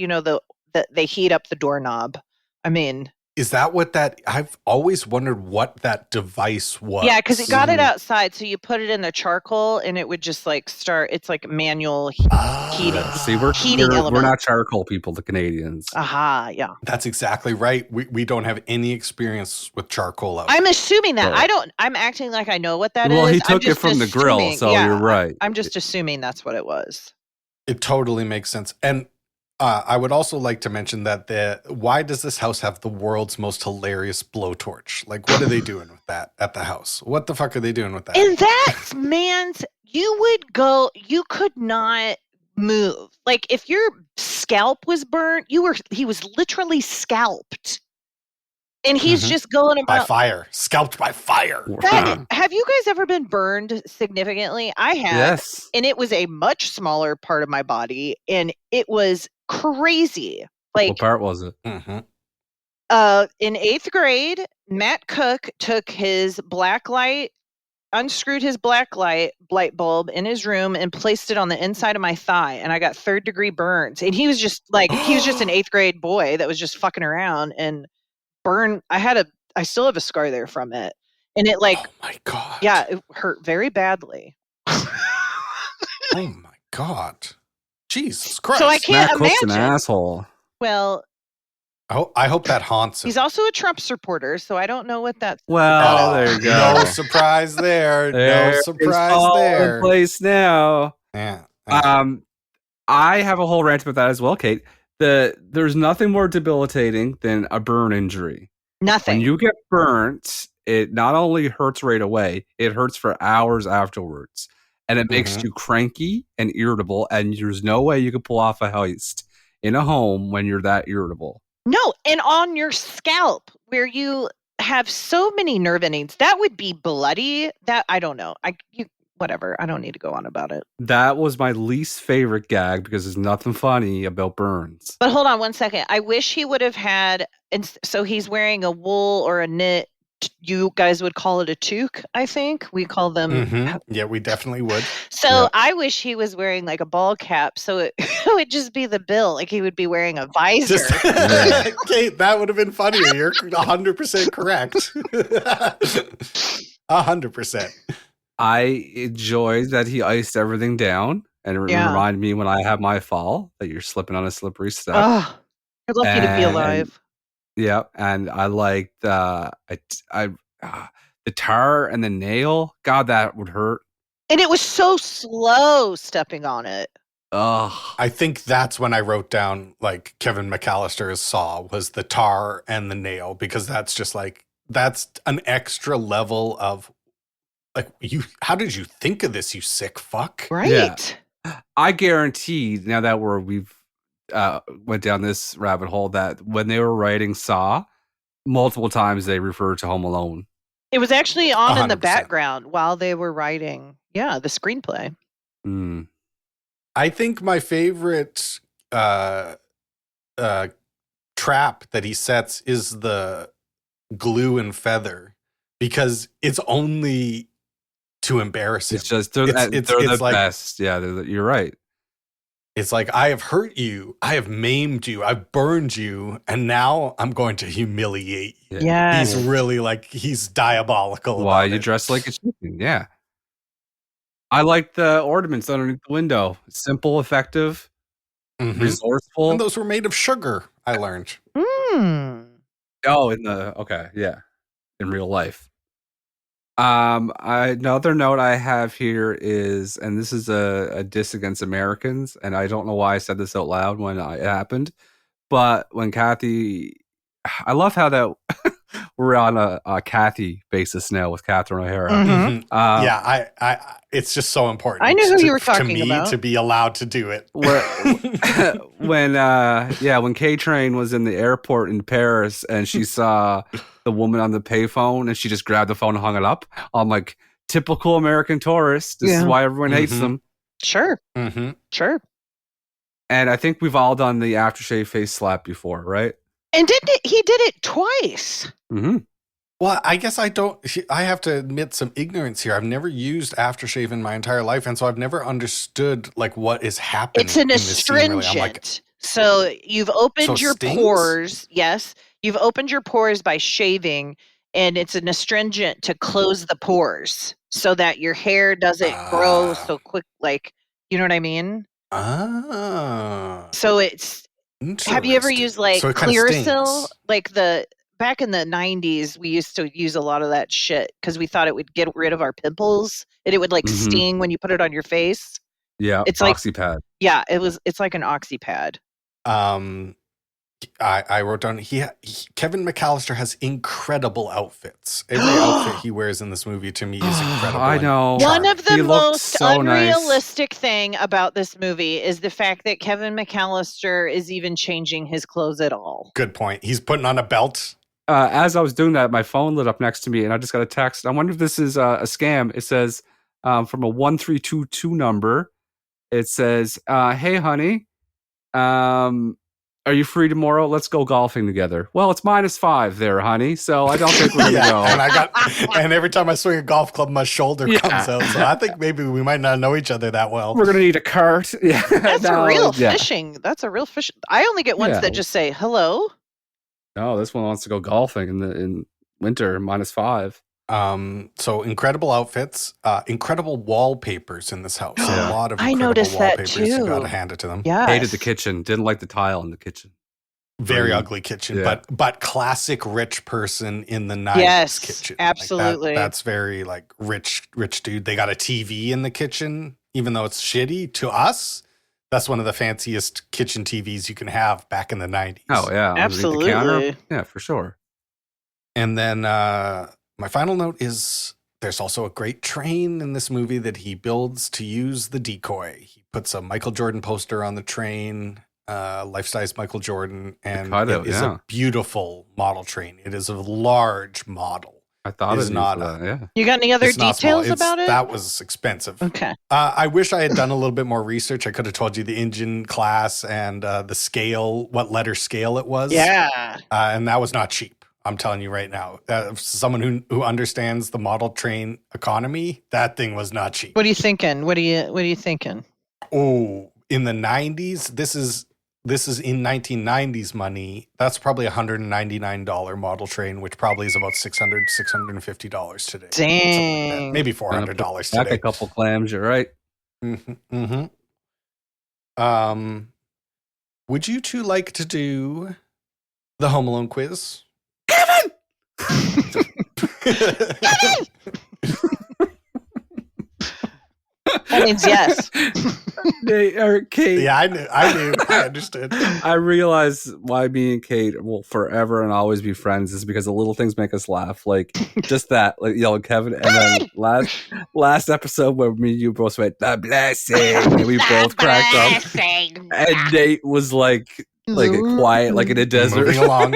they heat up the doorknob. I mean, Is that what I've always wondered what that device was. yeah, because it got it outside, so you put it in the charcoal, and it would just like start. It's like manual heating. See, we're not charcoal people, the Canadians. Aha, yeah. That's exactly right. We don't have any experience with charcoal out. I'm assuming that. Right. I'm acting like I know what that is. Well, he I'm took it from the grill, so you're right. I'm just assuming that's what it was. It totally makes sense. And I would also like to mention that why does this house have the world's most hilarious blowtorch? Like, what are they doing with that at the house? What the fuck are they doing with that? And that, you could not move. Like, if your scalp was burnt, he was literally scalped. And he's just going about by fire, scalped by fire. Have you guys ever been burned significantly? I have. Yes. And it was a much smaller part of my body, and it was crazy. Like, what part was it? Mm-hmm. In 8th grade, Matt Cook took his unscrewed his black light bulb in his room and placed it on the inside of my thigh, and I got 3rd-degree burns. And he was just an 8th grade boy that was just fucking around and burned. I still have a scar there from it, and it oh my god, yeah, it hurt very badly. Oh my god, Jesus Christ! So I can't Matt Cook's imagine. an asshole. Well, I hope that haunts him. he's also a Trump supporter, so I don't know what that's. Well, there you go. No surprise there. There no surprise it's all there. in place now. Yeah. I have a whole rant about that as well, Kate. There's nothing more debilitating than a burn injury. Nothing. When you get burnt, it not only hurts right away, it hurts for hours afterwards. And it makes you cranky and irritable, and there's no way you can pull off a heist in a home when you're that irritable. No, and on your scalp, where you have so many nerve endings, that would be bloody. That I don't know. Whatever. I don't need to go on about it. That was my least favorite gag because there's nothing funny about burns. But hold on one second. I wish he would have had. And so he's wearing a wool or a knit. You guys would call it a toque, I think. We call them. Mm-hmm. Yeah, we definitely would. So yeah. I wish he was wearing like a ball cap. So it would just be the bill. Like he would be wearing a visor. Kate, that would have been funnier. You're 100% correct. 100%. I enjoyed that he iced everything down and reminded me when I have my fall that you're slipping on a slippery step. Oh, you're lucky to be alive. Yeah, and I liked the tar and the nail. God, that would hurt. And it was so slow stepping on it. Ugh. I think that's when I wrote down like Kevin McCallister's Saw was the tar and the nail, because that's just like that's an extra level of like how did you think of this, you sick fuck? Right. Yeah. I guarantee now that we've went down this rabbit hole that when they were writing Saw, multiple times they referred to Home Alone. It was actually on 100%. in the background while they were writing, the screenplay. Mm. I think my favorite trap that he sets is the glue and feather, because it's only to embarrass him. It's just they're the like, best. Yeah, you're right. It's like, I have hurt you, I have maimed you, I've burned you, and now I'm going to humiliate you. Yeah. He's really like, he's diabolical. Why you dress like a chicken? Yeah. I like the ornaments underneath the window. Simple, effective, resourceful. And those were made of sugar, I learned. Oh, in real life. Another note I have here is, and this is a diss against Americans, and I don't know why I said this out loud when it happened, but when Kathy, I love how that we're on a Kathy basis now with Catherine O'Hara. I it's just so important. I knew who you were talking about. To be allowed to do it. When K-Train was in the airport in Paris and she saw the woman on the payphone and she just grabbed the phone and hung it up. I'm like, typical American tourist. This is why everyone hates them. Sure. Sure. And I think we've all done the aftershave face slap before, right? And he did it twice. Well, I guess I have to admit some ignorance here. I've never used aftershave in my entire life, and so I've never understood like what is happening. It's an astringent. So you've opened your pores. Yes. You've opened your pores by shaving, and it's an astringent to close the pores so that your hair doesn't grow so quick. Like, you know what I mean? So it's, have you ever used like Clearasil? Like back in the 90s, we used to use a lot of that shit because we thought it would get rid of our pimples, and it would like sting when you put it on your face. Yeah, it's OxyPad. Yeah, it's like an OxyPad. I wrote down Kevin McCallister has incredible outfits. Every outfit he wears in this movie to me is incredible. I know. One of the most unrealistic thing about this movie is the fact that Kevin McCallister is even changing his clothes at all. Good point. He's putting on a belt. As I was doing that, my phone lit up next to me, and I just got a text. I wonder if this is a scam. It says from a 1322 number. It says, "Hey, honey, are you free tomorrow? Let's go golfing together." Well, it's -5 there, honey. So I don't think we're gonna go. And every time I swing a golf club, my shoulder comes out. So I think maybe we might not know each other that well. We're gonna need a cart. Yeah, that's a real fishing. That's a real fish. I only get ones that just say hello. No, this one wants to go golfing in winter, -5. So incredible outfits, incredible wallpapers in this house. A lot of incredible noticed wallpapers. That too. You gotta hand it to them. Yeah, hated the kitchen. Didn't like the tile in the kitchen. Very ugly kitchen, but classic rich person in the 90s kitchen. Absolutely. Like that's very like rich dude. They got a TV in the kitchen, even though it's shitty to us. That's one of the fanciest kitchen TVs you can have back in the 90s. Oh yeah, absolutely. Yeah, for sure. And then my final note is there's also a great train in this movie that he builds to use the decoy. He puts a Michael Jordan poster on the train, life-size Michael Jordan, and it is a beautiful model train. It is a large model. I thought it was not. You got any other details about it? That was expensive. Okay. I wish I had done a little bit more research. I could have told you the engine class and the scale, what letter scale it was. Yeah. And that was not cheap. I'm telling you right now. Someone who understands the model train economy, that thing was not cheap. What are you thinking? What are you thinking? Oh, in the 90s, this is in 1990s money. That's probably $199 model train, which probably is about $650 today. Dang. Like maybe $400 today. Back a couple clams, you're right. Would you two like to do the Home Alone quiz? Kevin! Kevin! That means yes. Kate. Yeah, I knew. I understood. I realize why me and Kate will forever and always be friends is because the little things make us laugh. Like just that, like yelling Kevin. And then last episode where me and you both went, "The blessing," and we both cracked up. And Nate was like quiet, like in a desert. Moving along.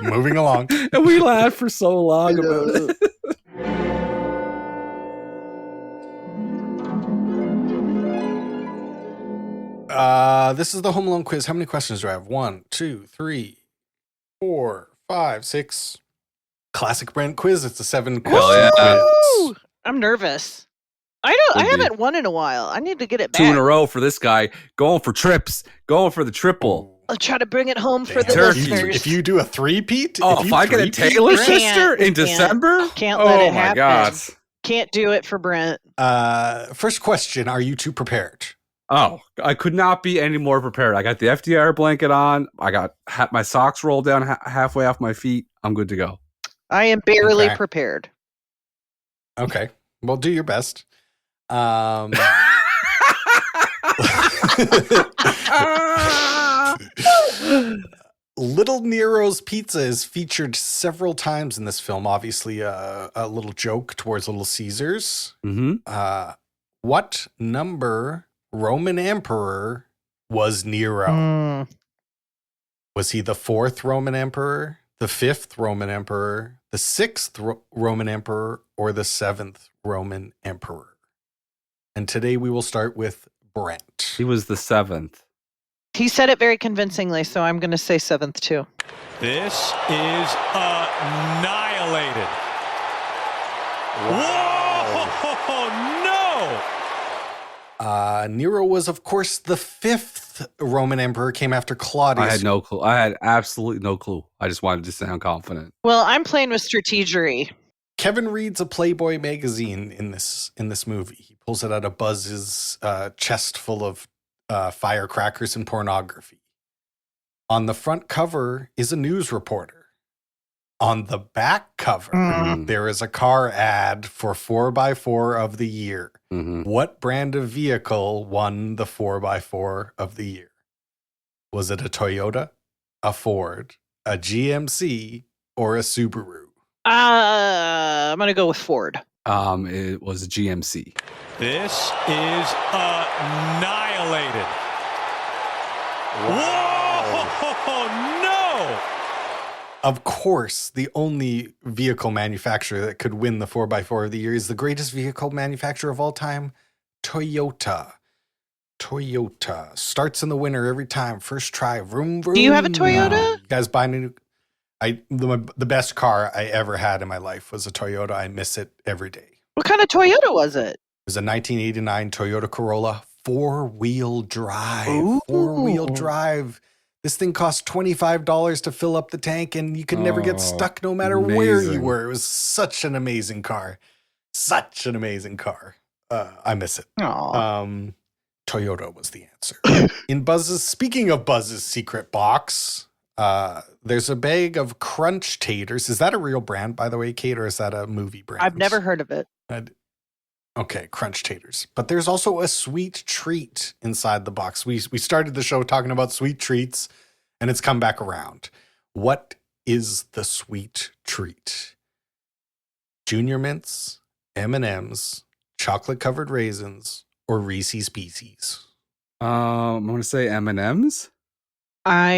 Moving along. And we laughed for so long about it. This is the Home Alone quiz. How many questions do I have? 1, 2, 3, 4, 5, 6. Classic Brent quiz. It's a 7-question quiz. I'm nervous. I haven't won in a while. I need to get it back. 2 in a row for this guy. Going for trips. Going for the triple. I'll try to bring it home for the listeners. If you do a three-peat. If I get a Taylor sister in December? Can't let it happen. Oh my God. Can't do it for Brent. First question, are you two prepared? Oh, I could not be any more prepared. I got the FDR blanket on. I got my socks rolled down halfway off my feet. I'm good to go. I am barely prepared. Okay. Well, do your best. Little Nero's Pizza is featured several times in this film. Obviously, a little joke towards Little Caesars. Mm-hmm. What number Roman emperor was Nero? Was he the 4th Roman emperor, the 5th Roman emperor, the 6th Roman emperor, or the 7th Roman emperor? And today we will start with Brent. He was the 7th. He said it very convincingly, so I'm going to say 7th too. This is annihilated. Wow. Whoa, no! Nero was, of course, the 5th Roman emperor, came after Claudius. I had no clue. I had absolutely no clue. I just wanted to sound confident. Well, I'm playing with strategery. Kevin reads a Playboy magazine in this movie. He pulls it out of Buzz's chest full of firecrackers and pornography. On the front cover is a news reporter. On the back cover, there is a car ad for 4x4 of the year. Mm-hmm. What brand of vehicle won the 4x4 of the year? Was it a Toyota, a Ford, a GMC, or a Subaru? I'm going to go with Ford. It was a GMC. This is annihilated. Whoa, no! Of course, the only vehicle manufacturer that could win the 4x4 of the year is the greatest vehicle manufacturer of all time, Toyota. Toyota starts in the winter every time. First try, vroom, vroom. Do you have a Toyota? You guys buy new? The best car I ever had in my life was a Toyota. I miss it every day. What kind of Toyota was it? It was a 1989 Toyota Corolla, 4-wheel drive. Ooh. 4-wheel drive. This thing cost $25 to fill up the tank, and you could never get stuck no matter where you were. It was such an amazing car. Such an amazing car. I miss it. Toyota was the answer. Speaking of Buzz's secret box, there's a bag of Crunch Taters. Is that a real brand, by the way, Kate, or is that a movie brand? I've never heard of it. Okay, Crunch Taters. But there's also a sweet treat inside the box. We started the show talking about sweet treats, and it's come back around. What is the sweet treat? Junior Mints, M&Ms, chocolate-covered raisins, or Reese's Pieces? I'm going to say M&Ms. I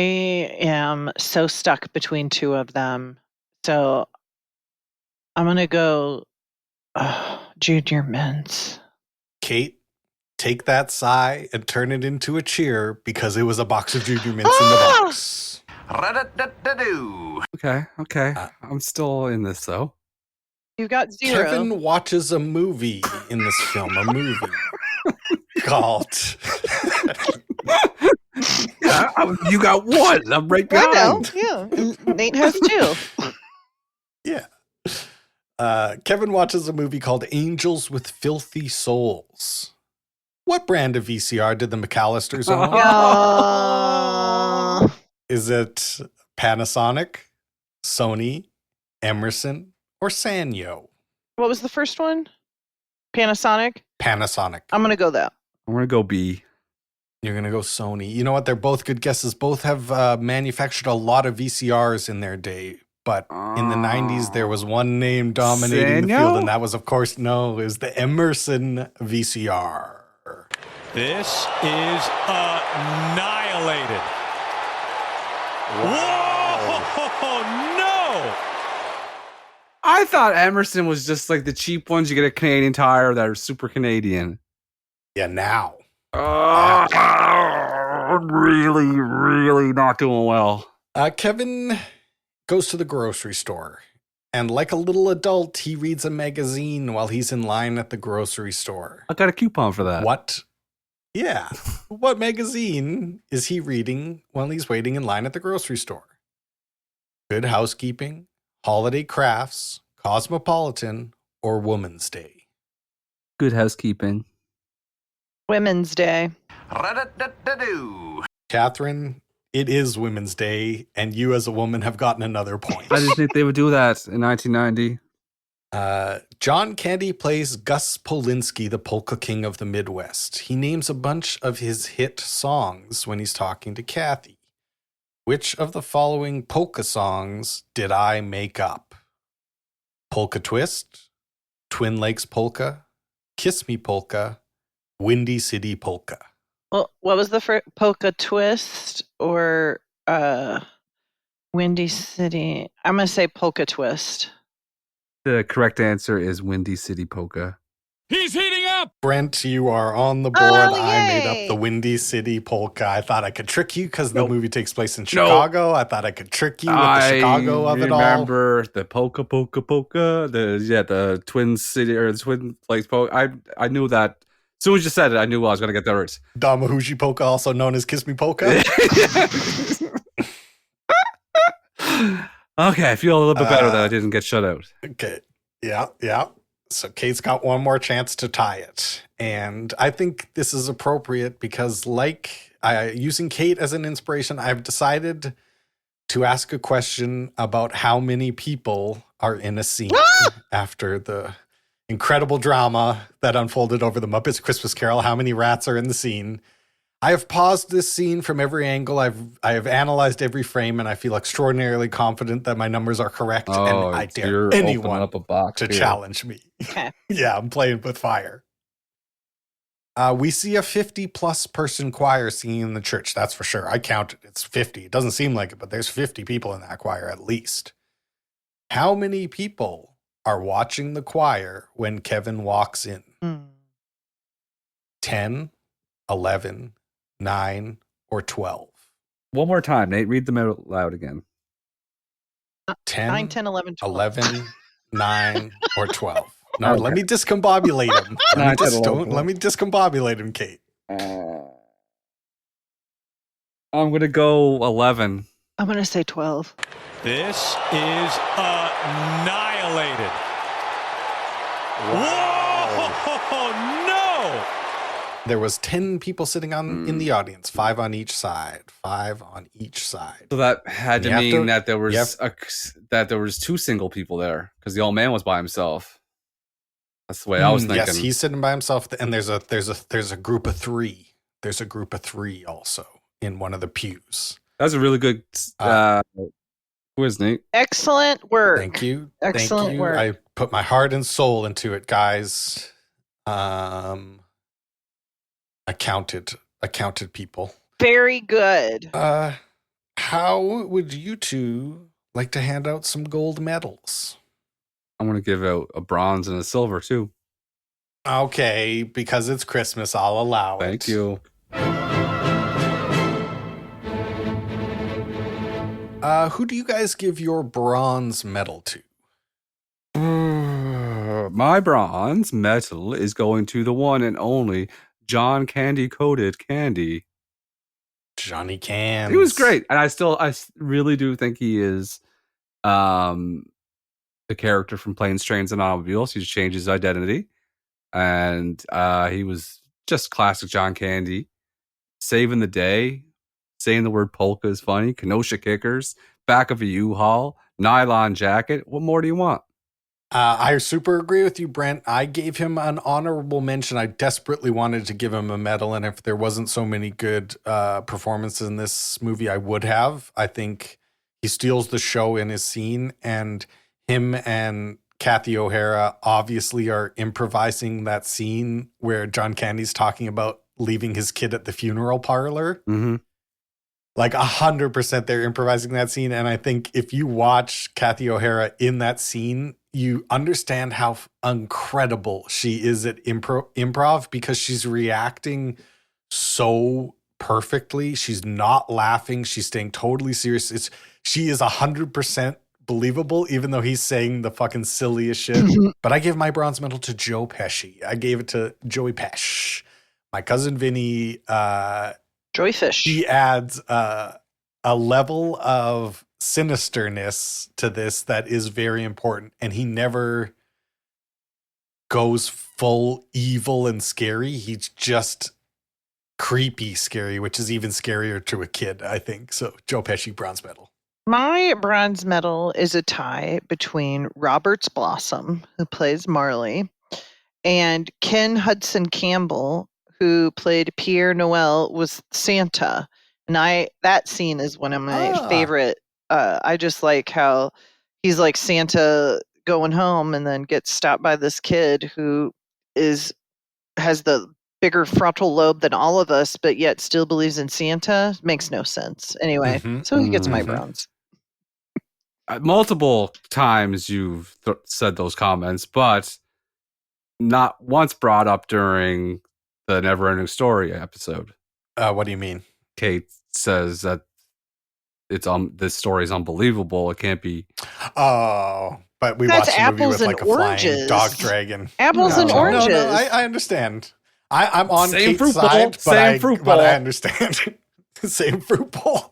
am so stuck between two of them. So I'm going to go Junior Mints. Kate, take that sigh and turn it into a cheer because it was a box of Junior Mints in the box. Okay. I'm still in this, though. You've got 0. Kevin watches a movie in this film, a movie called... You got 1. I'm right behind. I know, yeah. Nate has 2. Yeah. Kevin watches a movie called Angels with Filthy Souls. What brand of VCR did the McCallisters own? Is it Panasonic, Sony, Emerson, or Sanyo? What was the first one? Panasonic? Panasonic. I'm going to go that. I'm going to go B. You're going to go Sony. You know what? They're both good guesses. Both have manufactured a lot of VCRs in their day. But in the 90s, there was one name dominating the field, and that was, of course, is the Emerson VCR. This is annihilated. Whoa, no! I thought Emerson was just like the cheap ones you get at Canadian Tire that are super Canadian. Yeah, now. I'm really, really not doing well. Kevin goes to the grocery store, and like a little adult, he reads a magazine while he's in line at the grocery store. I got a coupon for that. What? Yeah. What magazine is he reading while he's waiting in line at the grocery store? Good Housekeeping, Holiday Crafts, Cosmopolitan, or Woman's Day? Good housekeeping. Women's Day. Catherine, it is Women's Day, and you as a woman have gotten another point. I didn't think they would do that in 1990. John Candy plays Gus Polinski, the polka king of the Midwest. He names a bunch of his hit songs when he's talking to Kathy. Which of the following polka songs did I make up? Polka Twist, Twin Lakes Polka, Kiss Me Polka, Windy City Polka. Well, what was the first? Polka Twist or Windy City? I'm going to say Polka Twist. The correct answer is Windy City Polka. He's heating up. Brent, you are on the board. Oh, I made yay. up the Windy City Polka. I thought I could trick you because the movie takes place in Chicago. I thought I could trick you with the Chicago of it all. I remember the polka. The Twin City or the Twin Lakes polka. I knew that. As soon as you said it, I knew I was going to get that right. Damahuji Polka, also known as Kiss Me Polka. Okay, I feel a little bit better that I didn't get shut out. Okay. Yeah. So Kate's got one more chance to tie it. And I think this is appropriate because using Kate as an inspiration, I've decided to ask a question about how many people are in a scene after the incredible drama that unfolded over the Muppets Christmas Carol. How many rats are in the scene? I have paused this scene from every angle. I have analyzed every frame, and I feel extraordinarily confident that my numbers are correct. And I dare anyone up a box to challenge me. Okay. Yeah, I'm playing with fire. We see a 50-plus person choir singing in the church. That's for sure. I counted. It's 50. It doesn't seem like it, but there's 50 people in that choir at least. How many people are watching the choir when Kevin walks in? 10, 11, 9, or 12? One more time, Nate. Read them out loud again. 10, 9, 10, 11, 12. 11, 9, or 12. No, Okay. let me discombobulate him. Nine, 10, 11, Let me discombobulate him, Kate. I'm going to go 11. I'm going to say 12. This is annihilated. Whoa, no! There was 10 people sitting in the audience, 5 on each side. 5 on each side. So that had to You have mean to- that there was you that there was 2 single people there because the old man was by himself. That's the way I was thinking. Yes, he's sitting by himself, and there's a group of 3. There's a group of 3 also in one of the pews. That's a really good quiz, Nate. Excellent work. Thank you. Excellent Thank you. work. I put my heart and soul into it, guys. I counted people. Very good. How would you two like to hand out some gold medals? I'm going to give out a bronze and a silver, too. Okay, because it's Christmas, I'll allow it. Thank you. Who do you guys give your bronze medal to? My bronze medal is going to the one and only John Candy Coated Candy. Johnny Cans. He was great. And I really do think he is the character from Planes, Trains, and Automobiles. He's changed his identity. And he was just classic John Candy. Saving the day. Saying the word polka is funny. Kenosha kickers. Back of a U-Haul. Nylon jacket. What more do you want? I super agree with you, Brent. I gave him an honorable mention. I desperately wanted to give him a medal, and if there wasn't so many good performances in this movie, I would have. I think he steals the show in his scene, and him and Kathy O'Hara obviously are improvising that scene where John Candy's talking about leaving his kid at the funeral parlor. Mm-hmm. Like 100% they're improvising that scene. And I think if you watch Kathy O'Hara in that scene, you understand how incredible she is at improv because she's reacting so perfectly. She's not laughing. She's staying totally serious. She is 100% believable, even though he's saying the fucking silliest shit. But I give my bronze medal to Joe Pesci. I gave it to Joey Pesci. My cousin Vinny, Joyfish. he adds a level of sinisterness to this that is very important, and he never goes full evil and scary. He's just creepy scary, which is even scarier to a kid, I think. So Joe Pesci, bronze medal. My bronze medal is a tie between Roberts Blossom, who plays Marley, and Ken Hudson Campbell, who played Pierre Noel, was Senta. And that scene is one of my favorite. I just like how he's like Santa going home and then gets stopped by this kid who has the bigger frontal lobe than all of us, but yet still believes in Santa. Makes no sense. Anyway, so he gets my bronze. Multiple times you've said those comments, but not once brought up during the Never Ending Story episode. What do you mean? Kate says that this story is unbelievable. It can't be. Oh, but we That's watched a movie with apples like a and flying oranges. dog dragon. Apples and oranges. No, I understand. I'm on Same Kate's fruit bowl, side, same fruit but I bowl. understand. Same fruit bowl.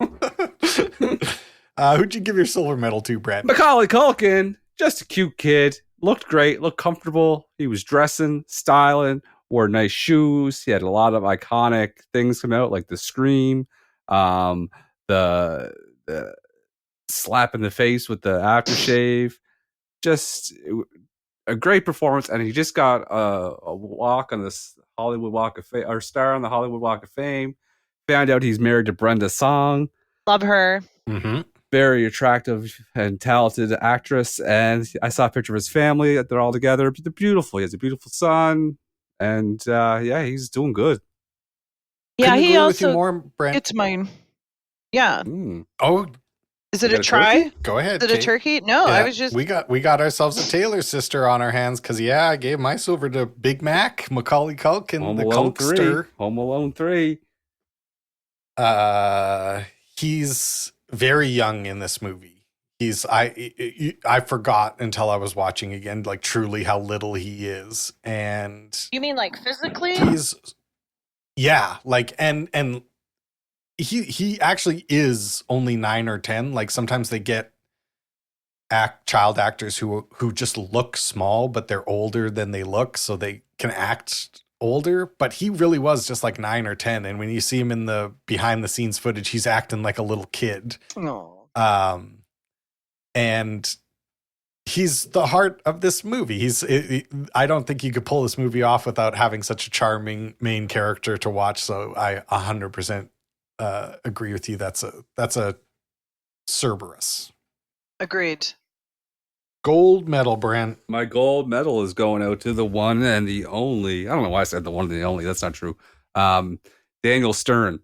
Who'd you give your silver medal to, Brent? Macaulay Culkin, just a cute kid. Looked great, looked comfortable. He was dressing, styling, wore nice shoes. He had a lot of iconic things come out, like the scream, the slap in the face with the aftershave. Just a great performance, and he just got a walk on this Hollywood Walk of Fame, or star on the Hollywood Walk of Fame. Found out he's married to Brenda Song. Love her. Mm-hmm. Very attractive and talented actress, and I saw a picture of his family. They're all together. They're beautiful. He has a beautiful son, and he's doing good. Yeah, Couldn't he agree with you also more, Brent. gets mine. Yeah. Oh, Is it You a got a try? turkey? go ahead. Is it a Kate. turkey? No, Yeah, I was just. we got ourselves a Taylor sister on our hands because I gave my silver to Big Mac, Macaulay Culkin, Home the Alone Culkster. 3. Home Alone 3. He's very young in this movie. I forgot until I was watching again, like truly how little he is, and You mean like physically? and he actually is only 9 or 10. Like sometimes they get child actors who just look small, but they're older than they look, so they can act older. But he really was just like 9 or 10, and when you see him in the behind the scenes footage, he's acting like a little kid. No. And he's the heart of this movie. I don't think you could pull this movie off without having such a charming main character to watch. So I 100% agree with you. That's a Cerberus. Agreed. Gold medal, Brent. My gold medal is going out to the one and the only. I don't know why I said the one and the only. That's not true. Daniel Stern.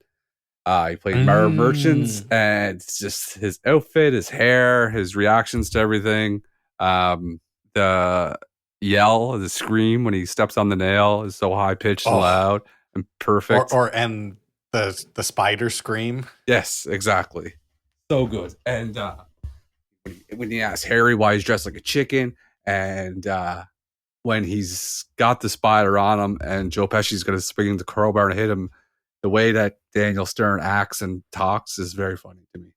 He played Marv Murchins, and it's just his outfit, his hair, his reactions to everything. The yell, the scream when he steps on the nail is so high pitched and loud and perfect. And the spider scream. Yes, exactly. So good. And when he asks Harry why he's dressed like a chicken, and when he's got the spider on him, and Joe Pesci's going to spring the crowbar and hit him. The way that Daniel Stern acts and talks is very funny to me.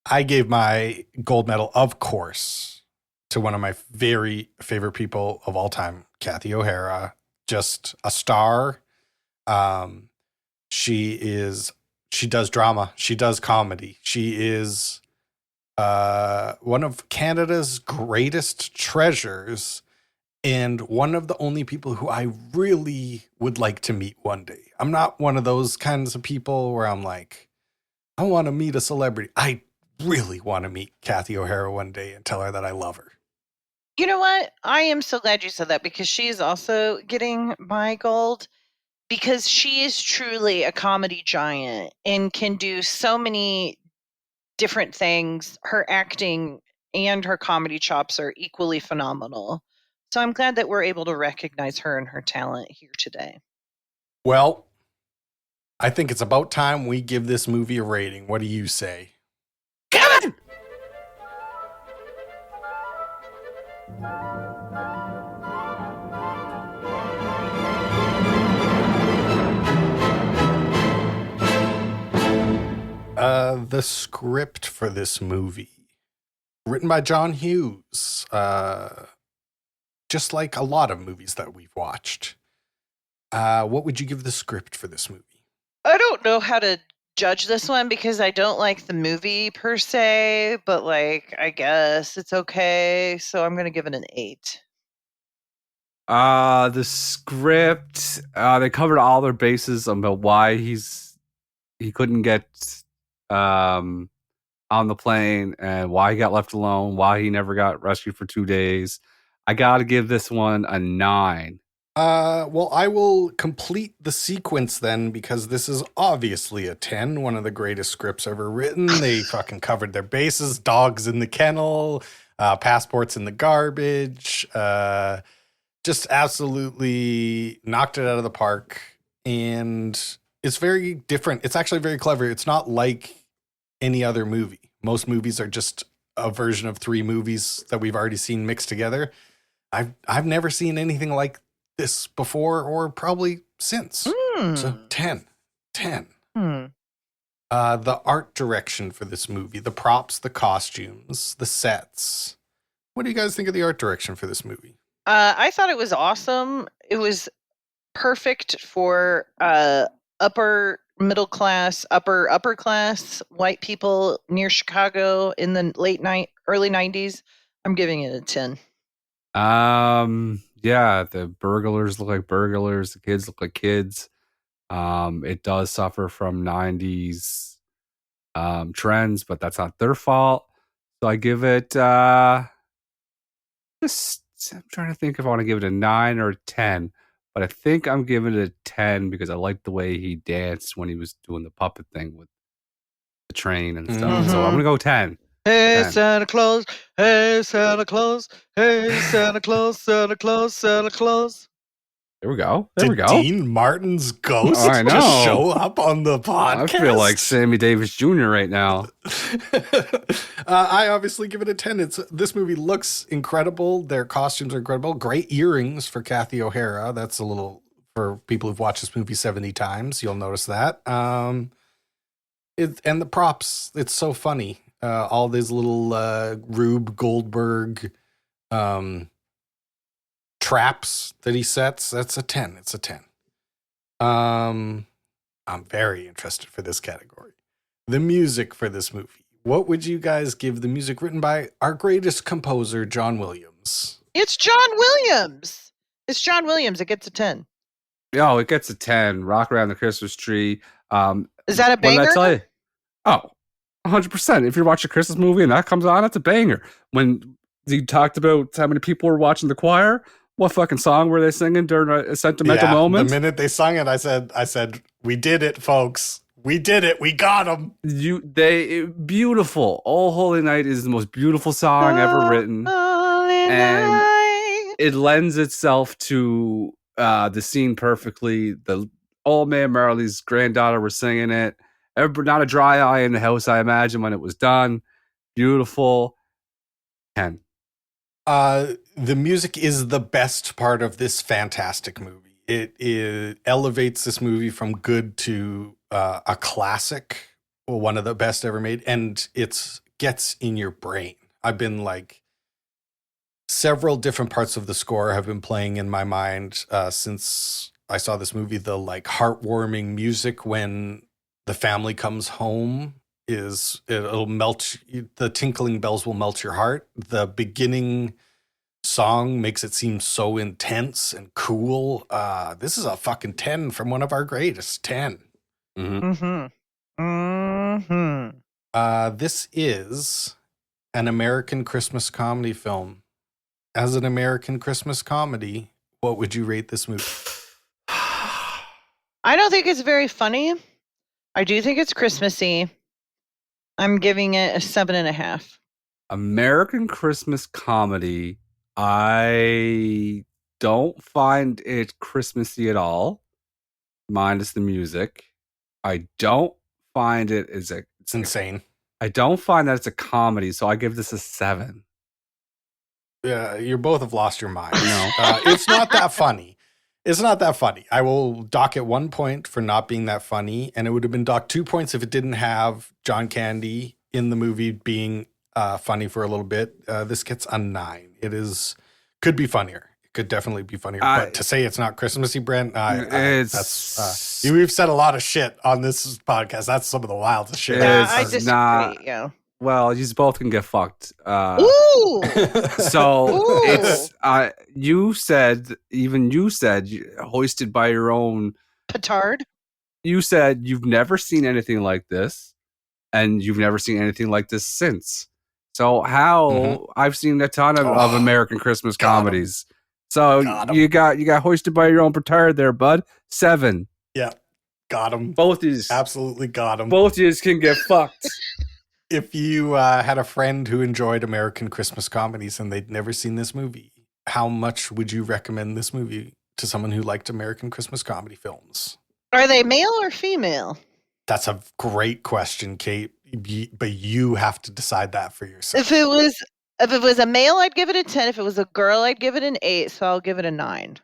I gave my gold medal, of course, to one of my very favorite people of all time, Cathy O'Hara. Just a star. She does drama. She does comedy. She is one of Canada's greatest treasures, and one of the only people who I really would like to meet one day. I'm not one of those kinds of people where I'm like, I want to meet a celebrity. I really want to meet Cathy O'Hara one day and tell her that I love her. You know what? I am so glad you said that, because she is also getting my gold, because she is truly a comedy giant and can do so many different things. Her acting and her comedy chops are equally phenomenal. So I'm glad that we're able to recognize her and her talent here today. Well, I think it's about time we give this movie a rating. What do you say? Kevin! The script for this movie, written by John Hughes, just like a lot of movies that we've watched. What would you give the script for this movie? I don't know how to judge this one because I don't like the movie per se, but like I guess it's okay. So I'm going to give it an 8. The script, they covered all their bases about why he couldn't get on the plane and why he got left alone, why he never got rescued for 2 days. I got to give this one a 9. Well, I will complete the sequence then because this is obviously a 10, one of the greatest scripts ever written. They fucking covered their bases, dogs in the kennel, passports in the garbage, just absolutely knocked it out of the park. And it's very different. It's actually very clever. It's not like any other movie. Most movies are just a version of 3 movies that we've already seen mixed together. I've never seen anything like this before or probably since. So 10. The art direction for this movie, the props, the costumes, the sets. What do you guys think of the art direction for this movie? I thought it was awesome. It was perfect for upper middle class, upper class white people near Chicago in the early 90s. I'm giving it a 10. Yeah, the burglars look like burglars, the kids look like kids. It does suffer from 90s trends, but that's not their fault. So I give it I'm trying to think if I want to give it a 9 or a 10, but I think I'm giving it a 10 because I like the way he danced when he was doing the puppet thing with the train and stuff. So I'm gonna go 10. Hey, 10. Santa Claus. Hey, Santa Claus. Hey, Santa Claus, Santa Claus, Santa Claus. There we go. Did Dean Martin's ghost I know. just show up on the podcast? I feel like Sammy Davis Jr. right now. I obviously give it a 10. This movie looks incredible. Their costumes are incredible. Great earrings for Kathy O'Hara. That's a little, for people who've watched this movie 70 times, you'll notice that. And the props, it's so funny. All these little Rube Goldberg traps that he sets. That's a 10. It's a 10. I'm very interested for this category. The music for this movie. What would you guys give the music written by our greatest composer, John Williams? It's John Williams. It's John Williams. It gets a 10. Oh, it gets a 10. Rock Around the Christmas Tree. Is that a banger? What did I tell you? Oh, 100%. If you're watching a Christmas movie and that comes on, it's a banger. When you talked about how many people were watching the choir, what fucking song were they singing during a sentimental moment? The minute they sung it, I said, we did it, folks. We did it. We got them. Beautiful. Oh Holy Night is the most beautiful song ever written. And it lends itself to the scene perfectly. The old man Marley's granddaughter was singing it. Not a dry eye in the house, I imagine, when it was done. Beautiful. 10. The music is the best part of this fantastic movie. It elevates this movie from good to a classic, one of the best ever made, and it gets in your brain. I've been like, several different parts of the score have been playing in my mind since I saw this movie. The like heartwarming music when the family comes home it'll melt. The tinkling bells will melt your heart. The beginning song makes it seem so intense and cool. This is a fucking 10 from one of our greatest. 10. This is an American Christmas comedy film. As an American Christmas comedy, what would you rate this movie? I don't think it's very funny. I do think it's Christmassy. I'm giving it a 7.5. American Christmas comedy. I don't find it Christmassy at all, minus the music. I don't find it it's insane. I don't find that it's a comedy, so I give this a 7. Yeah, you both have lost your mind. No. It's not that funny. It's not that funny. I will dock it 1 point for not being that funny, and it would have been docked 2 points if it didn't have John Candy in the movie being funny for a little bit. This gets a 9. Could be funnier. could definitely be funnier. But to say it's not Christmassy, Brent, we've said a lot of shit on this podcast. That's some of the wildest shit. I disagree. Yeah. Well, you both can get fucked. Ooh. So Ooh. it's you said hoisted by your own petard. You said you've never seen anything like this, and you've never seen anything like this since. So how I've seen a ton of American Christmas comedies. So you got hoisted by your own petard there, bud. 7. Yeah, got him. Both is absolutely got him. Both of can get fucked. If you had a friend who enjoyed American Christmas comedies and they'd never seen this movie, how much would you recommend this movie to someone who liked American Christmas comedy films? Are they male or female? That's a great question, Kate. But you have to decide that for yourself. If it was a male, I'd give it a 10. If it was a girl, I'd give it an 8. So I'll give it a 9.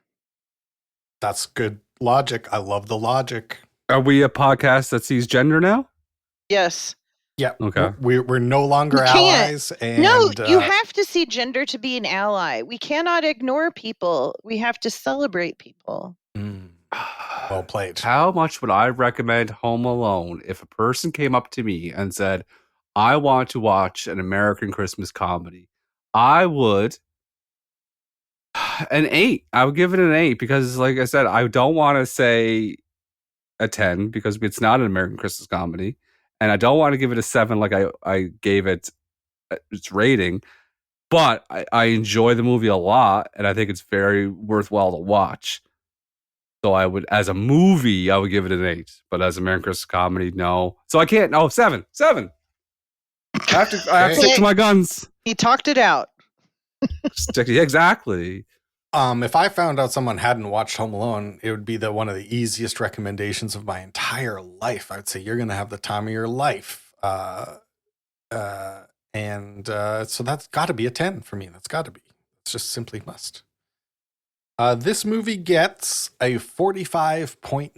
That's good logic. I love the logic. Are we a podcast that sees gender now? Yes. Yeah. Okay. We're no longer allies. And, no, you have to see gender to be an ally. We cannot ignore people. We have to celebrate people. Well played. How much would I recommend Home Alone if a person came up to me and said, I want to watch an American Christmas comedy? I would an 8. I would give it an 8 because, like I said, I don't want to say a 10 because it's not an American Christmas comedy. And I don't want to give it a 7 like I gave it its rating. But I enjoy the movie a lot, and I think it's very worthwhile to watch. So I would, as a movie, I would give it an 8. But as American Christmas comedy, no. So I can't. No, 7. 7. I have to stick to my guns. He talked it out. Exactly. If I found out someone hadn't watched Home Alone, it would be one of the easiest recommendations of my entire life. I'd say you're going to have the time of your life. So that's got to be a 10 for me. That's got to be. It's just simply must. This movie gets a 45.9.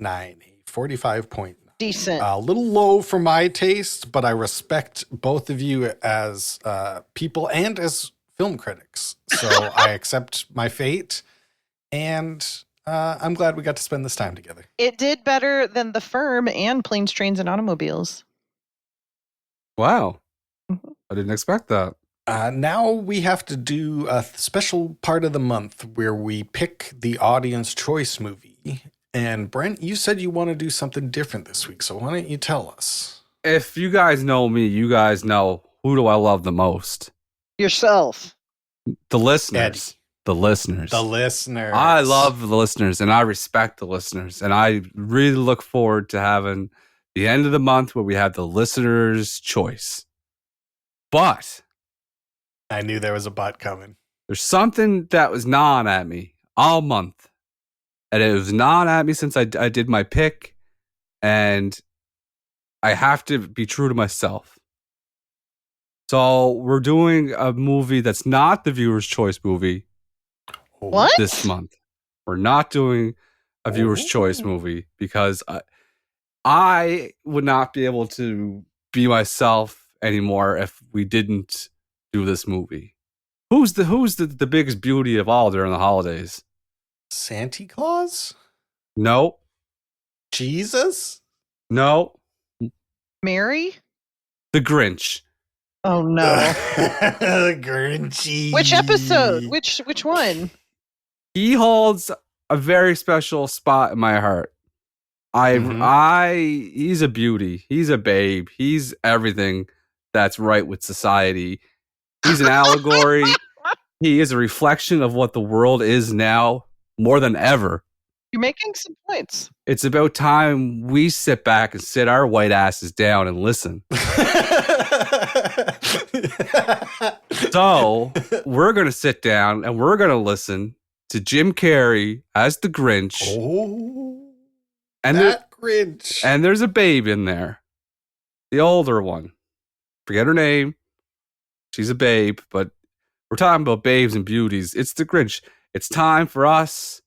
45.9. Decent. A little low for my taste, but I respect both of you as people and as film critics. So I accept my fate, and I'm glad we got to spend this time together. It did better than The Firm and Planes, Trains, and Automobiles. Wow. I didn't expect that. Now we have to do a special part of the month where we pick the audience choice movie. And Brent, you said you want to do something different this week, so why don't you tell us? If you guys know me, you guys know who do I love the most? Yourself. The listeners. Eddie. The listeners. The listeners. I love the listeners, and I respect the listeners. And I really look forward to having the end of the month where we have the listeners' choice. But I knew there was a but coming. There's something that was gnawing at me all month. And it was gnawing at me since I did my pick. And I have to be true to myself. So we're doing a movie that's not the viewer's choice movie. What? This month. We're not doing a viewer's choice movie because I would not be able to be myself anymore if we didn't do this movie. Who's the biggest beauty of all during the holidays? Santa Claus? No. Jesus? No. Mary? The Grinch. Oh no. The Grinchy. Which episode? Which one? He holds a very special spot in my heart. He's a beauty. He's a babe. He's everything that's right with society. He's an allegory. He is a reflection of what the world is now more than ever. You're making some points. It's about time we sit back and sit our white asses down and listen. So we're going to sit down and we're going to listen to Jim Carrey as the Grinch. Oh, and that Grinch. And there's a babe in there. The older one. Forget her name. She's a babe, but we're talking about babes and beauties. It's the Grinch. It's time for us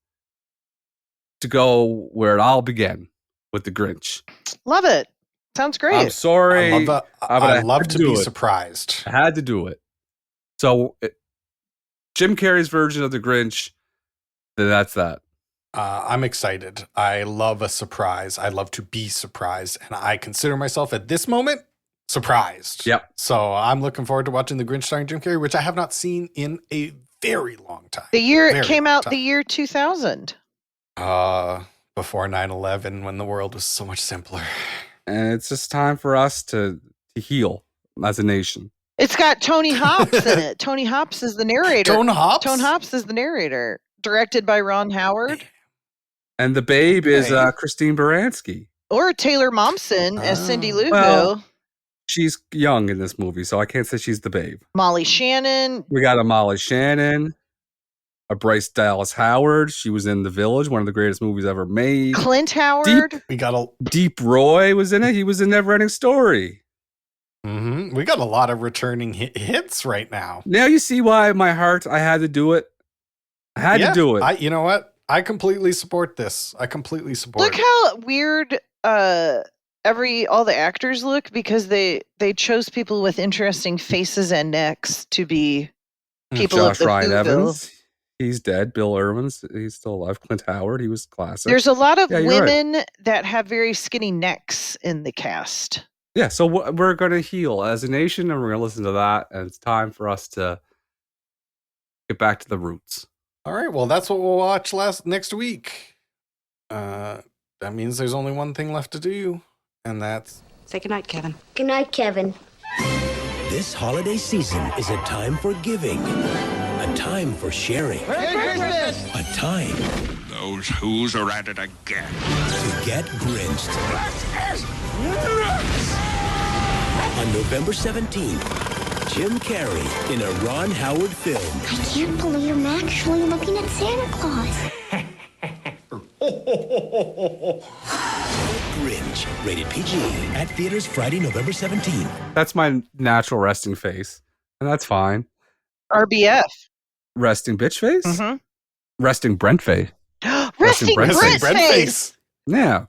to go where it all began with the Grinch. Love it. Sounds great. I'm sorry. I love to be surprised. I had to do it. So Jim Carrey's version of the Grinch That's that. I'm excited. I love a surprise. I love to be surprised. And I consider myself at this moment surprised. Yep. So I'm looking forward to watching The Grinch starring Jim Carrey, which I have not seen in a very long time. The year it came out, the year 2000. Before 9/11, when the world was so much simpler. And it's just time for us to heal as a nation. It's got Tony Hopps in it. Tony Hopps is the narrator. Tone Hopps? Tone Hopps is the narrator. Directed by Ron Howard. And the babe is Christine Baranski. Or Taylor Momsen as Cindy Lou Who. Well, she's young in this movie, so I can't say she's the babe. Molly Shannon. We got a Molly Shannon. A Bryce Dallas Howard. She was in The Village, one of the greatest movies ever made. Clint Howard. Deep Roy was in it. He was in Neverending Story. Mm-hmm. We got a lot of returning hits right now. Now you see why I had to do it. I had to do it. You know what? I completely support this. I completely support Look how weird all the actors look, because they chose people with interesting faces and necks to be people Josh of the Ryan Whoville. Evans. He's dead. Bill Irwin's, he's still alive. Clint Howard, he was classic. There's a lot of women right. that have very skinny necks in the cast. Yeah, so we're going to heal as a nation, and we're going to listen to that, and it's time for us to get back to the roots. All right, well, that's what we'll watch next week. That means there's only one thing left to do, and that's... Say goodnight, Kevin. Good night, Kevin. This holiday season is a time for giving, a time for sharing, a time... Those who's are at it again. ...to get grinched. On November 17th, Jim Carrey in a Ron Howard film. I can't believe I'm actually looking at Santa Claus. Grinch, rated PG, at theaters Friday, November 17th. That's my natural resting face, and that's fine. RBF. Resting bitch face? Mm-hmm. Resting Brent face. Resting Brent face. Yeah.